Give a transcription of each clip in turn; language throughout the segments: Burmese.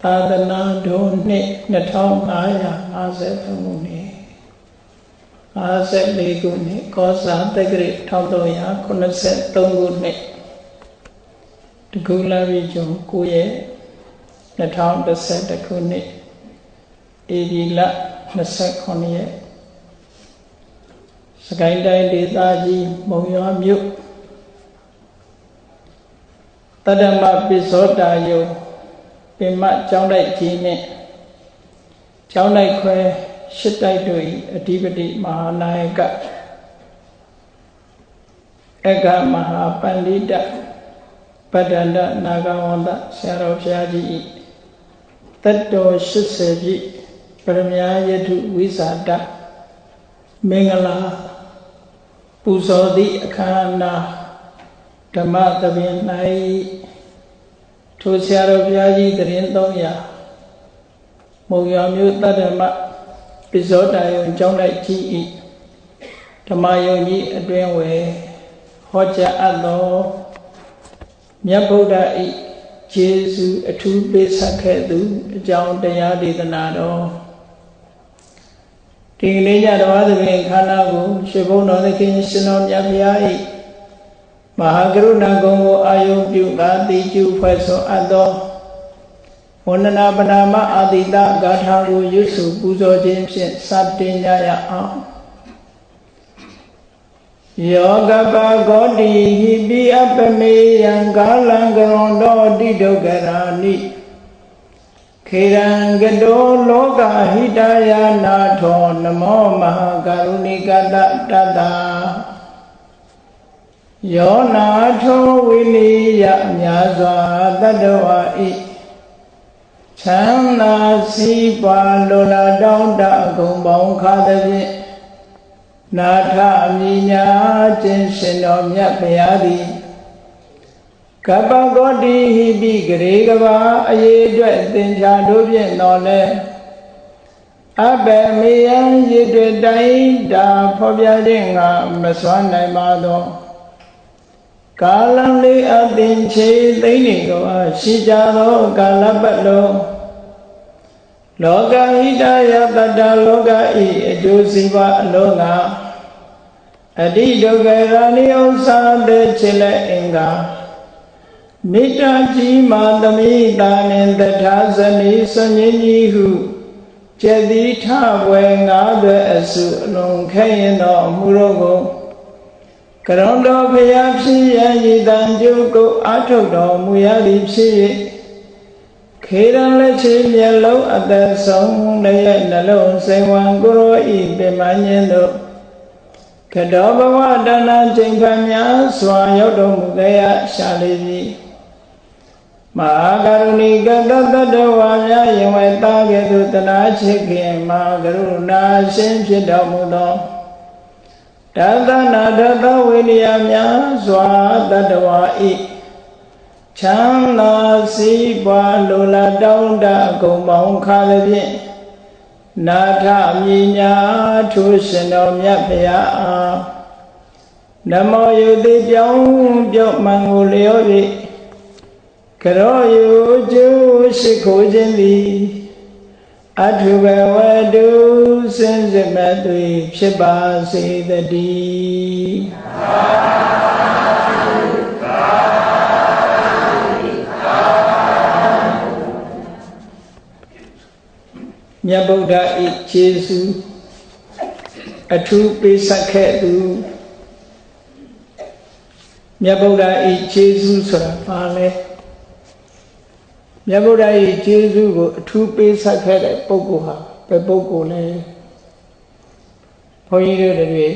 သာသနာတော်နှစ်2553ခုနှစ်54ခုနှစ်ကောဇာတက္ကရာ1383ခုနှစ်တကူလာပြီကျုံ9ရက်2011ခုနှစ်ဧပြီလ29ရက်စကိုင်းတိုင်းဒေသကြီးမုံရွာမြို့တတ္တမပိဇောတာယုံပင်မကျောင်းတိုက်ကြီးနဲ့ကျောင်းတိုက်ခွဲရှစ်တိုက်တို့၏အဓိပတိမဟာနာယကအက္ခမဟာပန္တိတပတ္တန္တနာဂဝန္တဆရာတော်ဘုရားကြီး၏တတ္တော80ပြည့်ပရမယထုဝိဇာတမင်္ဂလာပူဇော်သည့်အခမ်းအနားဓမ္မသဘင်၌ထိုဆရာတော်ဘုရားကြီးသတင်း300မုံရွာမြို့တတ္တမပိဇောတာယုံကျောင်းတိုက်ကြီး၏ဓမ္မယုံကြီးအတွင်းဝယ်ဟောကြားအပ်သောမြတ်ဗုဒ္ဓ၏ကျေးဇူးအထူးပေးဆက်ခဲ့သူအကြောင်းတရားဒေသနာတော်ဒီကနေ့ညတော်သဘင်ခန္ဓာကိုရှင်ဘုန်းတော်သခင်ရှင်တော်မြတ်ဘုရား၏မဟာကရုဏာဂုဏ်ကိုအာယုပြုကာတိကျူဖွဲ့ဆိုအပ်သောဝန္ဒနာပနာမအာတိတဂါထာကိုရွတ်ဆိုပူဇော်ခြင်းဖြင့်စတင်ကြရအောင်ယောကပဂောတိဟိပိအပမေယံကာလံကရွန်တောတိဒုက္ခရာနိခေရံကတောလောကဟိတယာနာထောနမောမဟာကရုဏိကတတတယောနာထောဝိနိယမြာစွာတတ္တဝါဤချမ်းသာစီးပွားလိုလားတောင်းတဂုံပေါင်းခါသဖြင့်နာထအမိညာခြင်းရှင်တော်မြတ်ဘုရားသည်ကပ္ပဂောတိဟိပိဂရေကဘာအရေးအတွက်သင်္ချာတို့ဖြင့်တော်လဲအဘယ်မေယံရည်တွေတိုင်းတာဖော်ပြခြင်းငါမစွမ်းနိုင်ပါသောကာလံလေးအသင်ချေသိမ့်နေသောရှိကြသောကာလပတ်လုံးလောကဟိတယတတ္တလောကဤအကျိုးစီးပွားအလုံးကအတိဒုက္ခရာနိဥ္စာတဲ့ချေလက်အင်္ဂါမေတ္တာကြီးမာသမိတာနှင့်တထာဇနီစဉ္ဉ္ကြီးဟုကျက်တိထဘွယ်ငါးသွဲအစုအလုံးခဲရင်တော်မူတော်ကိုကရုဏတော်ဘုရားဖြစ်ရန်ဤတန်ကျုပ်ကိုအာထုတ်တော်မူရသည်ဖြစ်၍ခေရန်လက်ချေမျက်လုံးအသက်ဆုံးလည်းနှလုံးစိမ်ဝံကိုရောဤပင်မညင်းတို့ကတောဘဝတဏ္ဍချိန်ဖန်များစွာရောက်တော်မူကြရရှာလေပြီမဟာကရုဏိကတတ္တဝါများယင်ဝဲသားကဲ့သို့တနာချစ်ခင်မဟာကရုဏာရှင်ဖြစ်တော်မူသောတသနာတသဝိနည်းများစွာတတ္တဝါဤချမ်းသာစီးပွားလိုလားတောင်းတဂုံပေါင်းခါသဖြင့်နာထမြညာထိုးရှင်တော်မြတ်ဘုရားအားနမောယုတိပြောင်းပြော့မှန်ကိုလျော်၍ကရောယုကျိုးရှိခိုးခြင်းသည်အထုဘဝတုစင်စစ်မဲ့သွေဖြစ်ပါစေတည်းမြတ်ဗုဒ္ဓဤကျေးဇူးအထူးပေးဆက်ခဲ့သူမြတ်ဗုဒ္ဓဤကျေးဇူးဆိုတာဘာလဲမြတ်ဗုဒ္ဓဤကျေးဇူးကိုအထူးပေးဆက်ခဲ့တဲ့ပုဂ္ဂိုလ်ဟာဘယ်ပုဂ္ဂိုလ်လဲဘုန်းကြီးတို့တွေ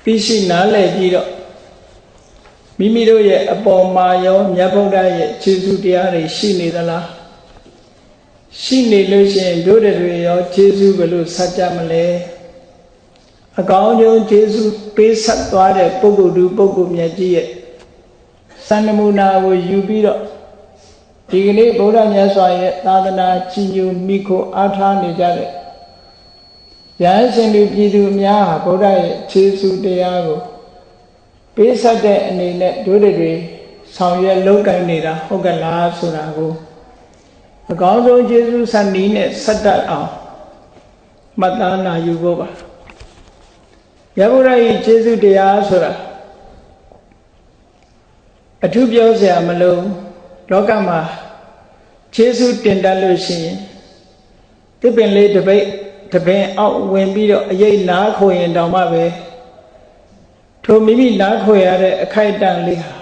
သိရှိနားလည်ပြီးတော့မိမိတို့ရဲ့အပေါ်မှာရောမြတ်ဗုဒ္ဓရဲ့ကျေးဇူးတရားတွေရှိနေသလားရှိနေလို့ရှိရင်တို့တွေရောကျေးဇူးဘယ်လိုဆက်ကြမလဲအကောင်းဆုံးကျေးဇူးပေးဆက်သွားတဲ့ပုဂ္ဂိုလ်သူပုဂ္ဂိုလ်မြတ်ကြီးရဲ့စံနမူနာကိုယူပြီးတော့ဒီကနေ့ဗုဒ္ဓမြတ်စွာရဲ့သာသနာကြီးညိုမိခိုအားထားနေကြတဲ့ယဟန်ရှင်လူပြည်သူများဟာဗုဒ္ဓရဲ့ကျေးဇူးတရားကိုပေးဆက်တဲ့အနေနဲ့တို့တွေဆောင်ရွက်လုပ်ကိုင်နေတာဟုတ်ကလားဆိုတာကို အကောင်းဆုံးကျေးဇူးဆန်နီးနဲ့ဆက်တတ်အောင်မှတ်သားနာယူဖို့ပါရဗုဒ္ဓ၏ကျေးဇူးတရားဆိုတာအထူးပြောစရာမလိုလောကမှာကျေးဇူးတင်တတ်လို့ရှိရင်တစ်ပင်လေးတစ်ပင်အောက်ဝင်ပြီးတော့အရေးနားခိုရင်တောင်မှပဲထိုမိမိနားခိုရတဲ့အခိုက်အတန့်လေးဟာ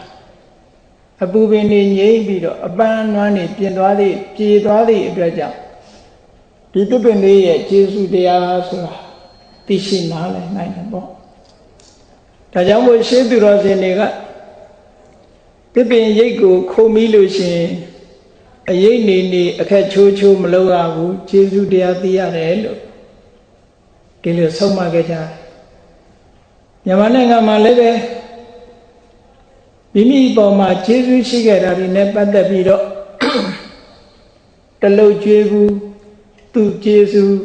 အပူပင်နေငြိမ့်ပြီးတော့အပန်းနွမ်းနေပြင်သွားသည့်ပြေသွားသည့်အတွက်ကြောင့်ဒီတစ်ပင်လေးရဲ့ကျေးဇူးတရားဆိုတာသိရှိနားလည်နိုင်တယ်ပေါ့ဒါကြောင့်မို့ရှေးသူတော်စင်တွေကတစ်ပင်ရိတ်ကိုခုံပြီးလို့ရှိရင်အရေးနေအခက်ချိုးမလုပ်ရဘူးကျေးဇူးတရားသိရတယ်လို့ဒီလိုဆုံးမခဲ့ကြတယ်မြန်မာနိုင်ငံမှာလည်းပဲမိမိပေါ်မှာကျေးဇူးရှိခဲ့တာဒီနဲ့ပတ်သက်ပြီးတော့တလုတ်ကျွေးဘူးသူကျေးဇူး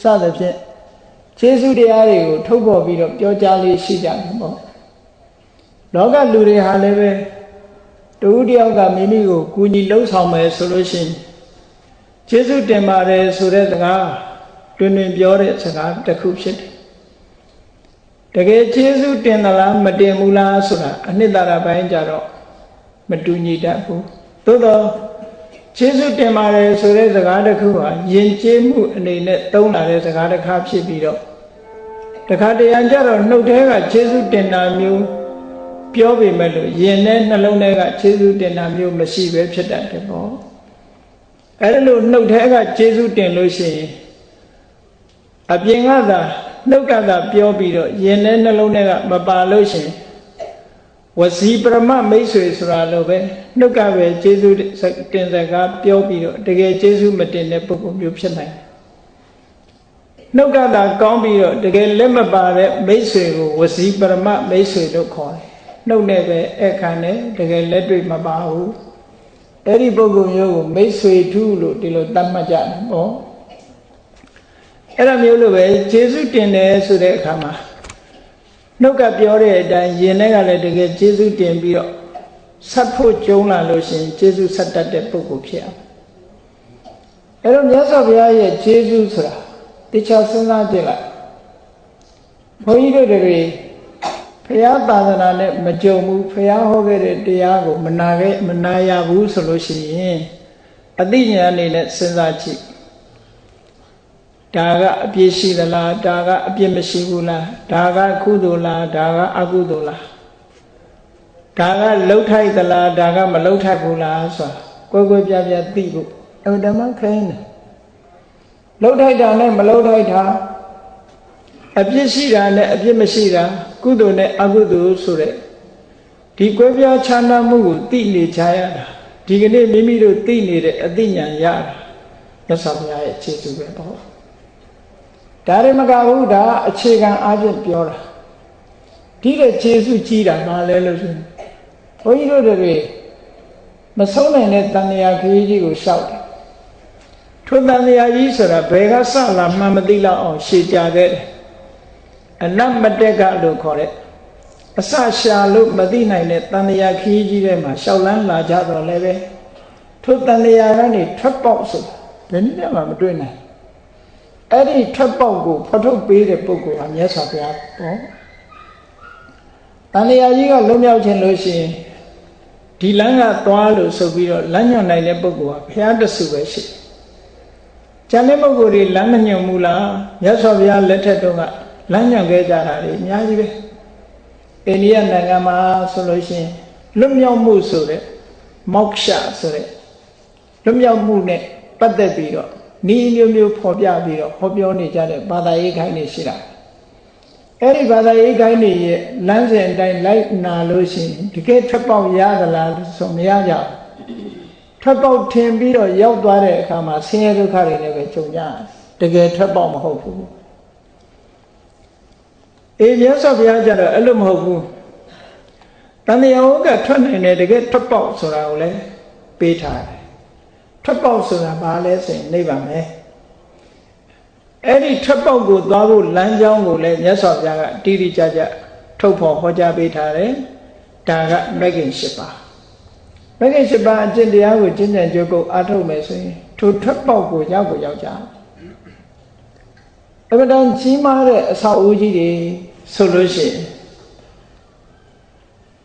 စသဖြင့်ကျေးဇူးတရားတွေကိုထုတ်ဖော်ပြီးတော့ပြောကြားလေးရှိကြတယ်ပေါ့လောကလူတွေဟာလည်းပဲတူတယောက်ကမိမိကိုကူညီလှုပ်ဆောင်မယ်ဆိုလို့ရှိရင်ကျေးဇူးတင်ပါတယ်ဆိုတဲ့စကားတွင်ပြောတဲ့စကားတစ်ခုဖြစ်တယ်တကယ်ကျေးဇူးတင်သလားမတင်ဘူးလားဆိုတာအနှစ်သာရပိုင်းကြတော့မတူညီတတ်ဘူးသို့တော့ကျေးဇူးတင်ပါတယ်ဆိုတဲ့စကားတစ်ခုဟာယဉ်ကျေးမှုအနေနဲ့သုံးလာတဲ့စကားတစ်ခါဖြစ်ပြီးတော့တခါတရံကြတော့နှုတ်ထဲကကျေးဇူးတင်တာမျိုးပြောပေမဲ့လို့ယင်နဲ့နှလုံးထဲကကျေးဇူးတင်တာမျိုးမရှိပဲဖြစ်တတ်တယ်ပေါ့အဲ့လိုနှုတ်ထဲကကျေးဇူးတင်လို့ရှိရင်အပြင်ကသာနှုတ်ကသာပြောပြီးတော့ယင်နဲ့နှလုံးထဲကမပါလို့ရှိရင်ဝစီပရမမိတ်ဆွေဆိုတာလိုပဲနှုတ်ကပဲကျေးဇူးတင်စကားပြောပြီးတော့တကယ်ကျေးဇူးမတင်တဲ့ပုဂ္ဂိုလ်မျိုးဖြစ်နိုင်တယ်နှုတ်ကသာကောင်းပြီးတော့တကယ်လက်မပါတဲ့မိတ်ဆွေကိုဝစီပရမမိတ်ဆွေလို့ခေါ်တယ်နှုတ်နဲ့ပဲအခါနဲ့တကယ်လက်တွေ့မပါဘူးအဲ့ဒီပုဂ္ဂိုလ်မျိုးကိုမိတ်ဆွေထုလို့ဒီလိုသတ်မှတ်ကြတယ်ပေါ့အဲ့လိုမျိုးလို့ပဲကျေးဇူးတင်တယ်ဆိုတဲ့အခါမှာနှုတ်ကပြောတဲ့အတိုင်းယင်ထဲကလည်းတကယ်ကျေးဇူးတင်ပြီးတော့ဆက်ဖို့ကြုံလာလို့ရှိရင်ကျေးဇူးဆက်တတ်တဲ့ပုဂ္ဂိုလ်ဖြစ်အောင်အဲ့တော့မြတ်စွာဘုရားရဲ့ကျေးဇူးဆိုတာတခြားစဉ်းစားကြည့်လိုက်ဘုန်းကြီးတို့တွေဘုရားသာသနာနဲ့မကြုံဘူးဘုရားဟောခဲ့တဲ့တရားကိုမနာရဘူးဆိုလို့ရှိရင်အသိဉာဏ်အနေနဲ့စဉ်းစားကြည့်ဒါကအပြည့်ရှိသလားဒါကအပြည့်မရှိဘူးလားဒါကကုသိုလ်လားဒါကအကုသိုလ်လားဒါကလှုပ်ထိုက်သလားဒါကမလှုပ်ထိုက်ဘူးလားဆိုတာကွယ်ပြသိဖို့ဓမ္မခိုင်းတယ်လှုပ်ထိုက်တာနဲ့မလှုပ်ထိုက်တာအပြစ်ရှိတာနဲ့အပြစ်မရှိတာကုသိုလ်နဲ့အကုသိုလ်ဆိုတဲ့ဒီကွဲပြားခြားနားမှုကိုသိနေကြရတာဒီကနေ့မိမိတို့သိနေတဲ့အသိဉာဏ်ရတာမြတ်စွာဘုရားရဲ့ခြေစွပဲပေါ့ဒါရမကဘူးဒါအခြေခံအားဖြင့်ပြောတာဒီတဲ့ခြေစွကြီးတာမှလဲလို့ဆိုဘုန်းကြီးတို့တွေမဆုံးနိုင်တဲ့တန်မြာခရီးကြီးကိုရှောက်တယ်ထိုတန်မြာကြီးဆိုတာဘယ်ကစလာမှမသိလောက်အောင်ရှည်ကြခဲ့တယ်အနတ်မတက်ကလို့ခေါ်တဲ့အစရှာလို့မသိနိုင်တဲ့တန်လျာခီးကြီးထဲမှာရှောက်လန်းလာကြတော့လည်းပဲထိုတန်လျာကနေထွက်ပေါက်ဆိုတာဘယ်နည်းမှမတွေ့နိုင်အဲ့ဒီထွက်ပေါက်ကိုဖော်ထုတ်ပေးတဲ့ပုဂ္ဂိုလ်ဟာမြတ်စွာဘုရားပေါ့တန်လျာကြီးကလွတ်မြောက်ခြင်းလို့ရှိရင်ဒီလမ်းကသွားလို့ဆိုပြီးတော့လမ်းညွှန်နိုင်တဲ့ပုဂ္ဂိုလ်ဟာဘုရားတဆူပဲရှိကျန်တဲ့ပုဂ္ဂိုလ်တွေလမ်းမညွှန်ဘူးလားမြတ်စွာဘုရားလက်ထက်တုန်းကလမ်းညွှန်ခဲ့ကြတာတွေအများကြီးပဲအိန္ဒိယနိုင်ငံမှာဆိုလို့ရှိရင်လွတ်မြောက်မှုဆိုတဲ့မောက္ခဆိုတဲ့လွတ်မြောက်မှုနဲ့ပတ်သက်ပြီးတော့ဤမျိုးဖော်ပြပြီးတော့ဟောပြောနေကြတဲ့ဘာသာရေးခိုင်းနေရှိတာအဲ့ဒီဘာသာရေးခိုင်းနေရဲ့လမ်းစဉ်အတိုင်းလိုက်နာလို့ရှိရင်တကယ်ထွက်ပေါက်ရသလားဆိုမရကြဘူးထွက်ပေါက်ထင်ပြီးတော့ရောက်သွားတဲ့အခါမှာဆင်းရဲဒုက္ခတွေလည်းပဲကြုံကြတကယ်ထွက်ပေါက်မဟုတ်ဘူးမြတ်စွာဘုရားကြတော့အဲ့လိုမဟုတ်ဘူးတန်တရားဝကထွက်နိုင်တဲ့တကယ်ထွက်ပေါက်ဆိုတာကိုလည်းပေးထားတယ်ထွက်ပေါက်ဆိုတာဘာလဲဆိုရင်နိဗ္ဗာန်ပဲအဲ့ဒီထွက်ပေါက်ကိုသွားဖို့လမ်းကြောင်းကိုလည်းမြတ်စွာဘုရားကတိတိကျကျထုတ်ဖော်ဟောကြားပေးထားတယ်ဒါကမဂ္ဂင်၈ပါးမဂ္ဂင်၈ပါးအကျင့်တရားကိုကျင့်ကြံကြိုးကုပ်အားထုတ်မယ်ဆိုရင် ထိုထွက်ပေါက်ကိုရောက်ကြအမှန်တန်ကြီးမားတဲ့အဆောက်အဦကြီးတွေဆိုလို့ရှိရင်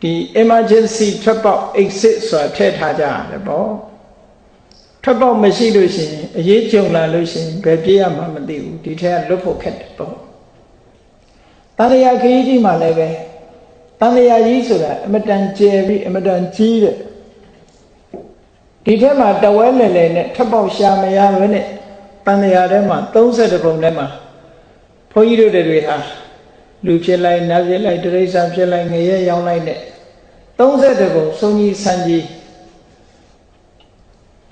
ဒီ emergency ထွက်ပေါက် exit ဆိုတာထည့်ထားကြရတယ်ပေါ့ထွက်ပေါက်မရှိလို့ရှိရင်အရေးကြုံလာလို့ရှိရင်ဘယ်ပြေးရမှမသိဘူးဒီထက်ကလွတ်ဖို့ခက်တယ်ပေါ့တန်ရာခရီးကြီးမှလည်းပဲတန်ရာကြီးဆိုတာအမတန်ကျယ်ပြီးအမတန်ကြီးတဲ့ဒီထက်မှာတဝဲလဲလဲနဲ့ထွက်ပေါက်ရှာမရဘဲနဲ့တန်ရာထဲမှာ30ပုံထဲမှာဘုန်းကြီးတို့တွေဟာလူဖြစ်လိုက်နတ်ဖြစ်လိုက်တိရစ္ဆာန်ဖြစ်လိုက်ငရဲရောင်းလိုက်နဲ့30ပုံစုံကြီးဆန်းကြီး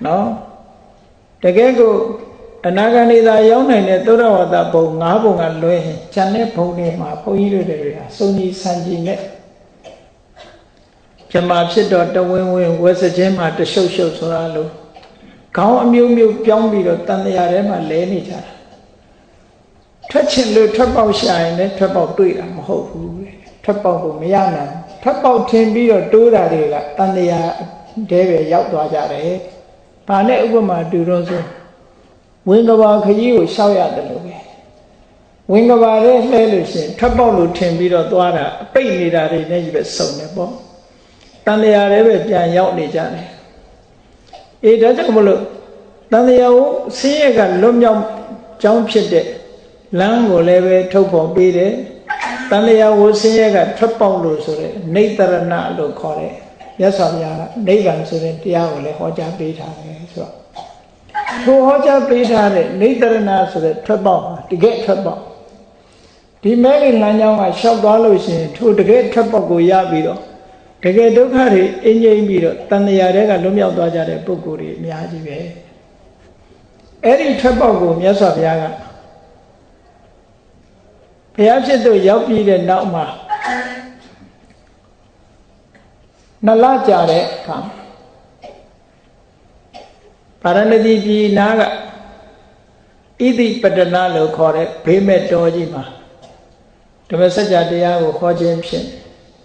နော်တကယ်ကိုအနာဂတ်သာရောက်နိုင်တဲ့သုဒ္ဓဝါဒဘုံ9ဘုံကလွဲရင်ဉာဏ်နဲ့ဘုံတွေမှာဘုန်းကြီးတို့တွေဟာစုံကြီးဆန်းကြီးနဲ့ပြမဖြစ်တော့တဝင်းဝင်းဝဲစခြင်းမှာတရှုပ်ရှုပ်ဆိုတာလို့ခေါင်းအမျိုးမျိုးပြောင်းပြီးတော့တန်တရားထဲမှာလဲနေကြတာထွက်ချင်လို့ထွက်ပေါက်ရှာရင်လည်းထွက်ပေါက်တွေ့တာမဟုတ်ဘူးထွက်ပေါက်ကိုမရနိုင်ထွက်ပေါက်ထင်ပြီးတော့တိုးတာတွေကတန်တရားတဲပဲရောက်သွားကြတယ်။ဘာနဲ့ဥပမာတူတော့ဆိုဝင်းကဘာခကြီးကိုရှောက်ရတယ်လို့ပဲဝင်းကဘာရဲ့လှဲလို့ရှိရင်ထွက်ပေါက်လို့ထင်ပြီးတော့သွားတာအပိတ်နေတာတွေနဲ့ကြီးပဲစုံတယ်ပေါ့။တန်တရားတွေပဲပြန်ရောက်နေကြတယ်။အေးဒါကြောင့်မလို့တန်တရားကိုဆင်းရဲကလွတ်မြောက်ကြောင်းဖြစ်တဲ့လမ်းကိုလည်းပဲထုတ်ဖော်ပေးတယ်။တန်တရားကိုဆင်းရဲကထွက်ပေါက်လို့ဆိုတဲ့နေတရဏလို့ခေါ်တယ်။မြတ်စွာဘုရားကနိဗ္ဗာန်ဆိုတဲ့တရားကိုလည်းဟောကြားပေးထားတယ်ဆိုတော့ထိုဟောကြားပေးထားတဲ့နေတရဏဆိုတဲ့ထွက်ပေါက်ဟာတကယ်ထွက်ပေါက်ဒီမဲလေးလမ်းကြောင်းကရှောက်သွားလို့ရှိရင်ထိုတကယ်ထွက်ပေါက်ကိုရပြီးတော့တကယ်ဒုက္ခတွေအင်းငြိမ့်ပြီးတော့တန်တရားတွေကလွတ်မြောက်သွားကြတဲ့ပုဂ္ဂိုလ်တွေအများကြီးပဲအဲ့ဒီထွက်ပေါက်ကိုမြတ်စွာဘုရားကဘုရားဖြစ်သူရောက်ပြီးတဲ့နောက်မှာနှစ်လကြာတဲ့အခါပါရဏသီပြည်နာကဣတိပတ္တနာလို့ခေါ်တဲ့ဘေးမဲ့တော်ကြီးမှာဓမ္မစကြာတရားကိုဟောခြင်းဖြင့်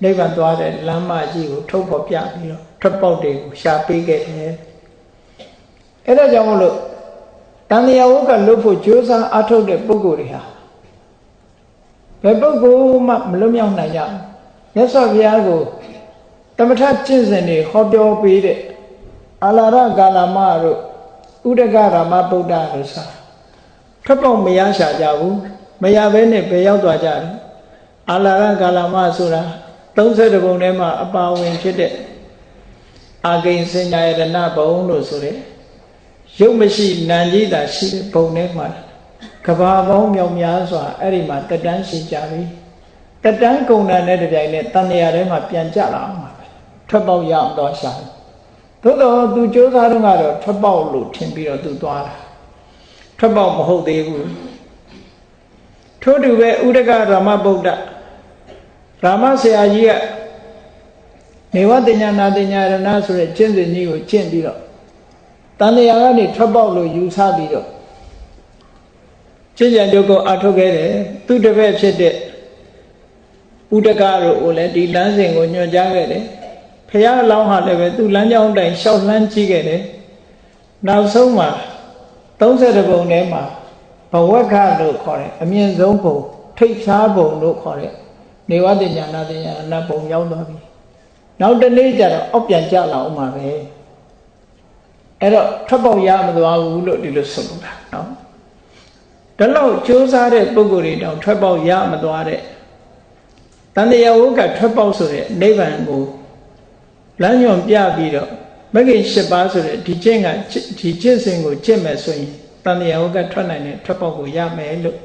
နိဗ္ဗာန်သွားတဲ့လမ်းမကြီးကိုထုတ်ဖော်ပြပြီးတော့ထွက်ပေါက်တွေကိုရှာပေးခဲ့တယ်အဲ့ဒါကြောင့်မလို့တန်တရားဝကလွတ်ဖို့ကြိုးစားအားထုတ်တဲ့ပုဂ္ဂိုလ်တွေဟာဘယ်ပုဂ္ဂိုလ်မှမလွတ်မြောက်နိုင်ကြဘူးမြတ်စွာဘုရားကိုတမထကျင့်စဉ်တွေဟောပြောပေးတဲ့အာလာရကာလမတို့ဥဒကရမဗုဒ္ဓတို့စာထွက်ပေါက်မရရှာကြဘူးမရဘဲနဲ့ဘယ်ရောက်သွားကြတယ်အာလာရကာလမဆိုတာ30ပုံထဲမှာအပါဝင်ဖြစ်တဲ့အာဂိဉ္စဉ္ညာယတနာဘုံလို့ဆိုတဲ့ရုပ်မရှိနာမ်ကြီးသာရှိတဲ့ဘုံထဲမှာကဘာပေါင်းမြောက်များစွာအဲ့ဒီမှာတက်တန်းရှိကြပြီတက်တန်းကုန်တဲ့တပြိုင်နဲ့တန်တရားထဲမှာပြန်ကြလာအောင်ပါပဲထွက်ပေါက်ရအောင်တော့ရှာသို့တော့သူစ조사တော့ကတော့ထွက်ပေါက်လို့ထင်ပြီးတော့သူသွားတာထွက်ပေါက်မဟုတ်သေးဘူးထို့တူပဲဥဒကရမဗုဒ္ဓရာမဆရာကြီးကနေဝတညာနာတညာရဏဆိုတဲ့ကျင့်စဉ်ကြီးကိုကျင့်ပြီးတော့တန်တရားကနေထွက်ပေါက်လို့ယူဆပြီးတော့ကျင့်ကြံကြုတ်ကိုအထုတ်ခဲ့တယ်သူတပည့်ဖြစ်တဲ့ဥဒကတို့ကိုလည်းဒီလမ်းစဉ်ကိုညွှန်ကြားခဲ့တယ်ဖရာအလောင်းဟာလည်းပဲသူ့လမ်းကြောင်းတိုင်းရှောက်လှမ်းကြည့်ခဲ့တယ်နောက်ဆုံးမှာ30ပုံထဲမှာဘဝကလို့ခေါ်တယ်အမြင့်ဆုံးပုံထိပ်ရှားပုံလို့ခေါ်တယ်နေဝတညာနာတညာအနတ်ပုံရောက်သွားပြီနောက်တနေ့ကျတော့အောက်ပြန်ကျလာအောင်ပါပဲအဲ့တော့ထွက်ပေါက်ရမသွားဘူးလို့ဒီလိုဆိုလိုတာနော်ဒါလို့စ조사တဲ့ပုဂ္ဂိုလ်တွေတောင်ထွက်ပေါက်ရမသွားတဲ့တန်တရားဝကထွက်ပေါက်ဆိုတဲ့နိဗ္ဗာန်ကိုလမ်းညွန်ပြပြီးတော့မဂ္ဂင်၈ပါးဆိုတဲ့ဒီကျင့်ကဒီကျင့်စဉ်ကိုကျင့်မယ်ဆိုရင်တန်တရားဝကထွက်နိုင်တဲ့ထွက်ပေါက်ကိုရမယ်လို့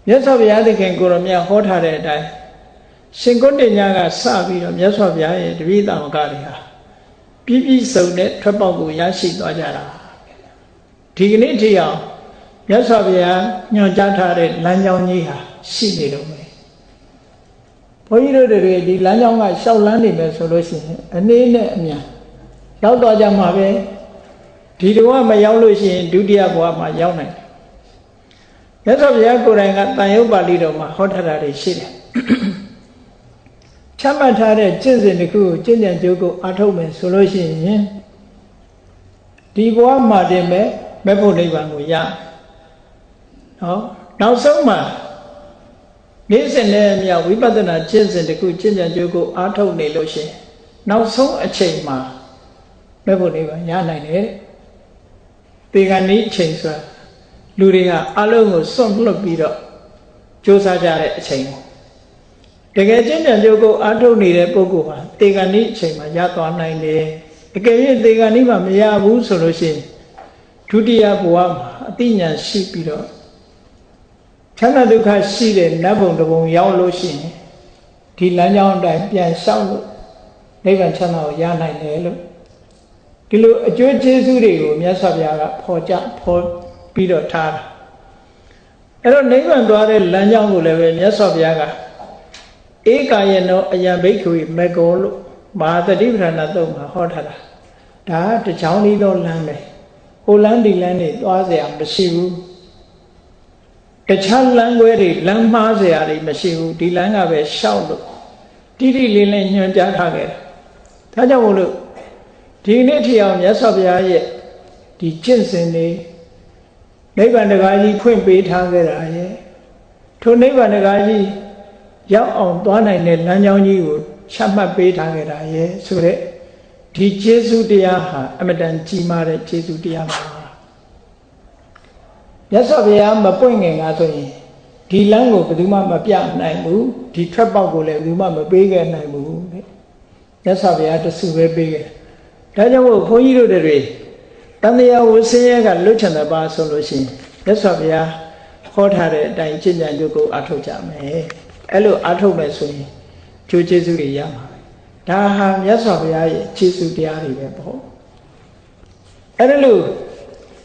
မြတ်စွာဘုရားသခင်ကိုရောမြတ်ဟောထားတဲ့အတိုင်းရှင်ကုဋ္ဌညကစပြီးတော့မြတ်စွာဘုရားရဲ့တပည့်တော်ကတွေဟာပြည့်ပြည့်စုံတဲ့ထွက်ပေါက်ကိုရရှိသွားကြတာဒီကနေ့ထိအောင်မြတ်စွာဘုရားညွှန်ကြားထားတဲ့လမ်းကြောင်းကြီးဟာရှိနေတော့မယ်ဘုန်းကြီးတို့တွေဒီလမ်းကြောင်းကရှောက်လန်းနေမယ်ဆိုလို့ရှိရင်အနေနဲ့အမြန်ရောက်သွားကြမှာပဲဒီတော့မရောက်လို့ရှိရင်ဒုတိယဘဝမှာရောက်နိုင်တယ်မြတ်စွာဘုရားကိုယ်တိုင်ကတန်ရုပ်ပါဠိတော်မှာဟောထားတာတွေရှိတယ်ချမှတ်ထားတဲ့ကျင့်စဉ်တစ်ခုကိုကျင့်ကြံကြိုးကိုအားထုတ်မယ်ဆိုလို့ရှိရင် ဒီဘဝမှာတင်မဲ့မဲ့ဖို့နိဗ္ဗာန်ကိုရနော်နောက်ဆုံးမှာနေ့စဉ်နဲ့အမျှဝိပဿနာကျင့်စဉ်တစ်ခုကျင့်ကြံကြိုးကိုအားထုတ်နေလို့ရှိရင်နောက်ဆုံးအချိန်မှာမဲ့ဖို့နိဗ္ဗာန်ရနိုင်တယ်တေဂဏီအချိန်ဆိုတာလူတွေကအလုံးကိုစွန့်လွတ်ပြီးတော့ကြိုးစားကြတဲ့အချိန်တကယ်ကျင့်ကြံကြိုးကိုအားထုတ်နေတဲ့ပုဂ္ဂိုလ်ဟာတေဂဏီအချိန်မှာရသွားနိုင်တယ်အကယ်၍တေဂဏီမှာမရဘူးဆိုလို့ရှိရင်ဒုတိယဘဝမှာအသိဉာဏ်ရှိပြီးတော့ချမ်းသာဒုက္ခရှိတဲ့နတ်ဘုံတစ်ဘုံရောက်လို့ရှိရင်ဒီလမ်းကြောင်းအတိုင်းပြန်လျှောက်လို့နိဗ္ဗာန်ချမ်းသာကိုရနိုင်တယ်လို့ဒီလိုအကျိုးကျေးဇူးတွေကိုမြတ်စွာဘုရားကဖော်ပြီးတော့ထားတာအဲ့တော့နိဗ္ဗာန်သွားတဲ့လမ်းကြောင်းကိုလည်းပဲမြတ်စွာဘုရားကဧကာယနောအယံဘိက္ခဝေမေကောလို့မဟာသတိပဋ္ဌာန်သုတ်မှာဟောထားတာဒါတချောင်းလေးသောလမ်းပဲဟိုလမ်းဒီလမ်းတွေသွားเสียမရှိဘူးတခြားလမ်းခွဲတွေလမ်းမှားเสียတွေမရှိဘူးဒီလမ်းကပဲရှောက်လို့တိတိလေးလေးညွှန်ကြားထားခဲ့တာဒါကြောင့်မို့လို့ဒီနေ့ထီအောင်မြတ်စွာဘုရားရဲ့ဒီကျင့်စဉ်တွေနိဗ္ဗာန်တရားကြီးဖွင့်ပေးထားခဲ့တာရဲ့ထိုနိဗ္ဗာန်တရားကြီးရောက်အောင်သွားနိုင်တဲ့လမ်းကြောင်းကြီးကိုချမှတ်ပေးထားခဲ့တာရဲ့ဆိုတဲ့ဒီကျေးဇူးတရားဟာအမတန်ကြီးမားတဲ့ကျေးဇူးတရားပါမြတ်စွာဘုရားမပွင့်ငင်ကဆိုရင်ဒီလမ်းကိုဘယ်သူမှမပြနိုင်ဘူးဒီထွက်ပေါက်ကိုလည်းဘယ်သူမှမပေးခဲ့နိုင်ဘူးတဲ့မြတ်စွာဘုရားတဆူပဲပေးခဲ့ဒါကြောင့်မို့ဘုန်းကြီးတို့တွေတန်တရားဝဆင်းရဲကလွတ်ချင်တဲ့ပါဆိုလို့ရှိရင်မြတ်စွာဘုရားဟောထားတဲ့အတိုင်းကျင့်ကြံကြိုးကိုအားထုတ်ကြမယ်အဲ့လိုအားထုတ်မယ်ဆိုရင်ကျိုးကျေးဇူးတွေရမှာဒါဟာမြတ်စွာဘုရားရဲ့ကျေးဇူးတရားတွေပဲပေါ့အဲ့ဒါလို့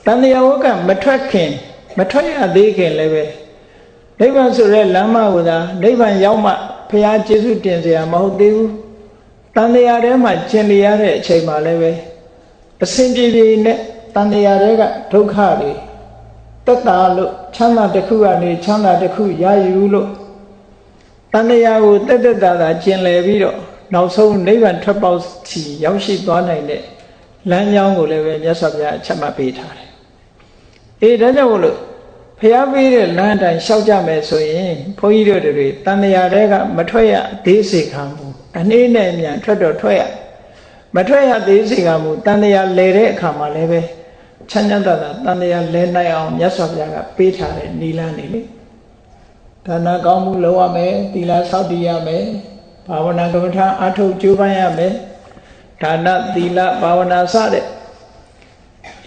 တန်တရားဝကမထွက်ခင်မထွက်ရသေးခင်လည်းပဲနိဗ္ဗာန်ဆိုတဲ့လမ်းမကိုသာနိဗ္ဗာန်ရောက်မှဘုရားကျေးဇူးတင်စရာမဟုတ်သေးဘူးတန်တရားထဲမှာကျင်လျရတဲ့အချိန်မှာလည်းပဲအစဉ်ပြေပြေနဲ့တန်တရားတွေကဒုက္ခတွေတက်တာလို့ချမ်းသာတစ်ခုကနေချမ်းသာတစ်ခုရယူလို့တန်တရားကိုတက်တက်တာကျင်လည်ပြီးတော့နောက်ဆုံးနိဗ္ဗာန်ထွက်ပေါက်စီရောက်ရှိသွားနိုင်တဲ့လမ်းကြောင်းကိုလည်းပဲမြတ်စွာဘုရားအချက်မှတ်ပေးထားတယ်အေးဒါကြောင့်မို့လို့ဖျားပေးတဲ့လမ်းတိုင်းရှောက်ကြမယ်ဆိုရင်ဘုန်းကြီးတို့တွေတန်တရားတွေကမထွက်ရသေးစေခံဘူးအနည်းနဲ့မြန်ထွက်တော့ထွက်ရမထွက်ရသေးစေခံဘူးတန်တရားလဲတဲ့အခါမှာလည်းပဲချမ်းသာတာတန်တရားလဲနိုင်အောင်မြတ်စွာဘုရားကပေးထားတဲ့နိလန်းနေလေဒါနကောင်းမှုလုပ်ရမယ်သီလဆောက်တည်ရမယ်ဘာဝနာကမ္မထာအထုတ်ကြိုးပမ်းရမယ်ဒါနသီလဘာဝနာစတဲ့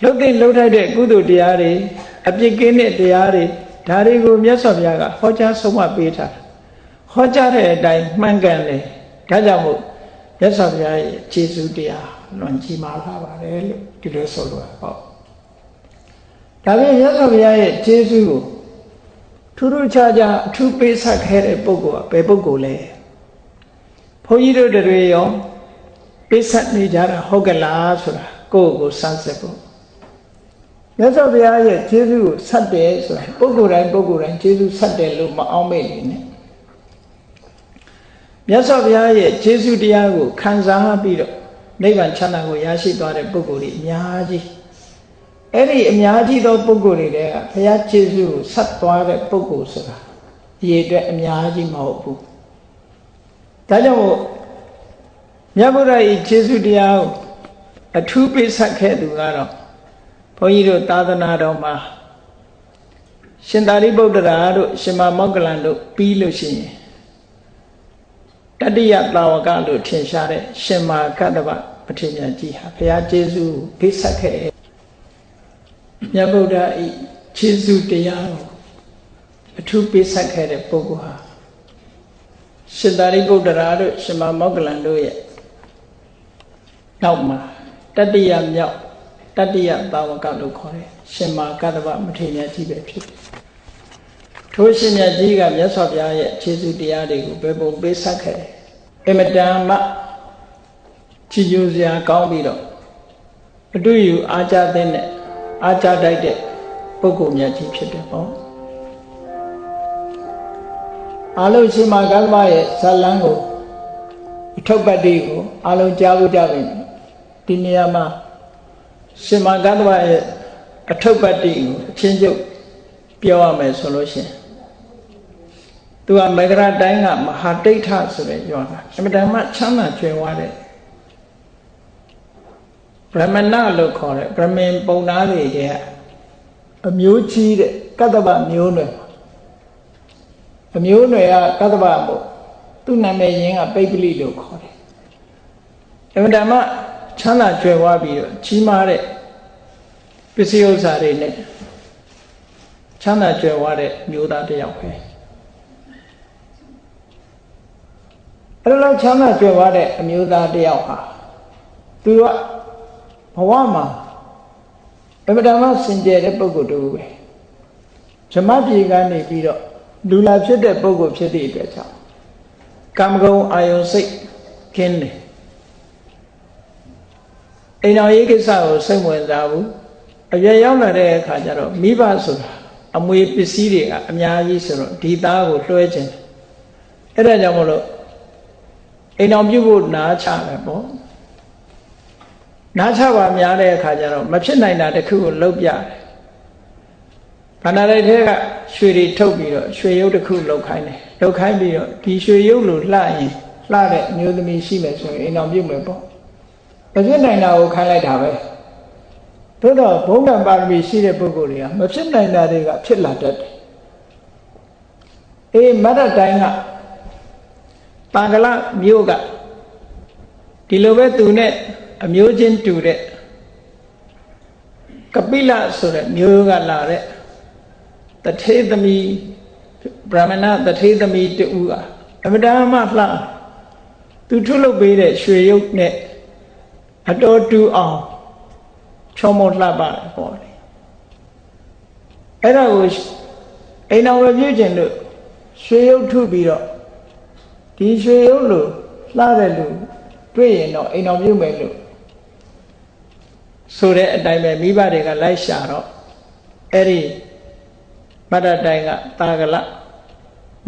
လှုပ်တဲ့လှုပ်ထိုက်တဲ့ကုသိုလ်တရားတွေအပြစ်ကင်းတဲ့တရားတွေဒါတွေကိုမြတ်စွာဘုရားကဟောကြားဆုံးမပေးထားဟောကြားတဲ့အတိုင်းမှန်ကန်တယ်ဒါကြောင့်မို့မြတ်စွာဘုရားရဲ့ကျေးဇူးတရားလွန်ကြီးမားလာပါတယ်လို့ဒီလိုဆိုလိုတာပေါ့ဒါပြင်မြတ်စွာဘုရားရဲ့ကျေးဇူးကိုထူးထူးခြားခြားအထူးပေးဆက်ခဲ့တဲ့ပုဂ္ဂိုလ်ကဘယ်ပုဂ္ဂိုလ်လဲဘုန်းကြီးတို့တွေရောပေးဆက်နေကြတာဟုတ်ကလားဆိုတာကိုယ့်ကိုစမ်းစစ်ဖို့မြတ်စွာဘုရားရဲ့ကျေးဇူးကိုဆက်တယ်ဆိုတာပုဂ္ဂိုလ်တိုင်းကျေးဇူးဆက်တယ်လို့မအောင်မေ့နေနဲ့မြတ်စွာဘုရားရဲ့ကျေးဇူးတရားကိုခံစားပြီးတော့နိဗ္ဗာန်ချမ်းသာကိုရရှိသွားတဲ့ပုဂ္ဂိုလ်တွေအများကြီးအဲ့ဒီအများကြီးသောပုဂ္ဂိုလ်တွေကဘုရားကျေးဇူးကိုဆက်သွားတဲ့ပုဂ္ဂိုလ်ဆိုတာအရေးအတွက်အများကြီးမဟုတ်ဘူးဒါကြောင့်မို့မြတ်ဗုဒ္ဓရဲ့ကျေးဇူးတရားကိုအထူးပေးဆက်ခဲ့သူကတော့ဘုန်းကြီးတို့သာသနာတော်မှာရှင်သာရိပုတ္တရာတို့ရှင်မမောက္ကလန်တို့ပြီးလို့ရှိရင်တတိယသာဝကလို့ထင်ရှားတဲ့ရှင်မာကတ္တဗပဋိညာကြီးဟာဘုရားကျေးဇူးကိုပေးဆက်ခဲ့မြတ်ဗုဒ္ဓဤကျေးဇူးတရားကိုအထူးပေးဆက်ခဲ့တဲ့ပုဂ္ဂိုလ်ဟာရှင်သာရိပုတ္တရာတို့ရှင်မမောက္ကလန်တို့ရဲ့နောက်မှာတတိယမြောက်တတိယသာဝကလို့ခေါ်တယ်ရှင်မာကတ္တဗမထေရကြီးပဲဖြစ်တယ်ထိုရှင်မြတ်ကြီးကမြတ်စွာဘုရားရဲ့ကျေးဇူးတရားတွေကိုဘယ်ပုံပေးဆက်ခဲ့တယ်အမတန်မှချီးကျူးစရာကောင်းပြီးတော့အတူယူအားကြတဲ့နဲ့အားကြတိုက်တဲ့ပုဂ္ဂိုလ်မြတ်ကြီးဖြစ်တယ်ပေါ့အားလုံးရှင်မာကတ္တဗရဲ့ဇာလန်းကိုအထုပ်ပတ်တိကိုအားလုံးကြားဖို့ကြပြီဒီနေရာမှာ ရှင်မဂတ္တဝရဲ့အထုပ္ပတ္တိကိုအချင်းချုပ်ပြောရမယ်ဆိုလို့ရှိရင်သူကမေဂရတိုင်းကမဟာတိဋ္ဌဆိုတဲ့ရွာကအမြဲတမ်းချမ်းသာကြွယ်ဝတဲ့ဗြဟ္မဏလို့ခေါ်တဲ့ဗြဟ္မင်ပုံသားတွေကအမျိုးကြီးတဲ့ကတ္တဗမျိုးနွယ်အမျိုးနွယ်ကကတ္တဗမို့သူ့နာမည်ရင်းကပိပ္ပလိလို့ခေါ်တယ်အမြဲတမ်းချမ်းသာကြွယ်ဝပြီးတော့ကြီးမားတဲ့ပစ္စည်းဥစ္စာတွေနဲ့ချမ်းသာကြွယ်ဝတဲ့မျိုးသားတစ်ယောက်ပဲအဲ့လိုချမ်းသာကြွယ်ဝတဲ့အမျိုးသားတစ်ယောက်ဟာသူကဘဝမှာအမြဲတမ်းစင်ကြယ်တဲ့ပုဂ္ဂိုလ်တူပဲဇမပြေကနေပြီးတော့လူလာဖြစ်တဲ့ပုဂ္ဂိုလ်ဖြစ်တဲ့အတွက်ကြောင့်ကာမဂုဏ်အာယုန်စိတ်ခင်းတယ်အိမ်တော်ရေးကိစ္စကိုစိတ်ဝင်စားဘူးအရွယ်ရောက်လာတဲ့အခါကျတော့မိဘဆိုတာအမွေပစ္စည်းတွေကအများကြီးဆိုတော့ဒီသားကိုလွှဲခြင်းအဲ့ဒါကြောင့်မလို့အိမ်တော်ပြုဖို့နားချတယ်ပေါ့နားချပါများတဲ့အခါကျတော့မဖြစ်နိုင်တာတစ်ခုကိုလုပ်ပြတယ်ဗန္ဒလိုက်ထဲကရွှေတွေထုတ်ပြီးတော့ရွှေရုပ်တစ်ခုလုပ်ခိုင်းတယ်လုပ်ခိုင်းပြီးတော့ဒီရွှေရုပ်လိုလှရင်လှတဲ့အမျိုးသမီးရှိမယ်ဆိုရင်အိမ်တော်ပြုမယ်ပေါ့မဖြစ်နိုင်တာကိုခိုင်းလိုက်တာပဲသို့တော့ဘုံကံပါရမီရှိတဲ့ပုဂ္ဂိုလ်တွေကမဖြစ်နိုင်တာတွေကဖြစ်လာတတ်တယ်အေးမရတတိုင်းကတန်ခလမြို့ကဒီလိုပဲသူနဲ့အမျိုးချင်းတူတဲ့ကပိလဆိုတဲ့မျိုးကလာတဲ့တထေသမီးဗြဟ္မဏတထေသမီးတူကအမြဲတမ်းလှသူထုတ်လုပ်ပေးတဲ့ရွှေရုပ်နဲ့အတော်တူအောင်ချောမောလှပတယ်ပေါ့လေအဲ့ဒါကိုအိမ်တော်ဝပြုခြင်းလို့ရွှေရုပ်ထုပြီးတော့ဒီရွှေရုပ်လို့လှတဲ့လူတွေ့ရင်တော့အိမ်တော်ပြုမယ်လို့ဆိုတဲ့အတိုင်းပဲမိဘတွေကလိုက်ရှာတော့အဲ့ဒီမတ္တတိုင်ကတာကလ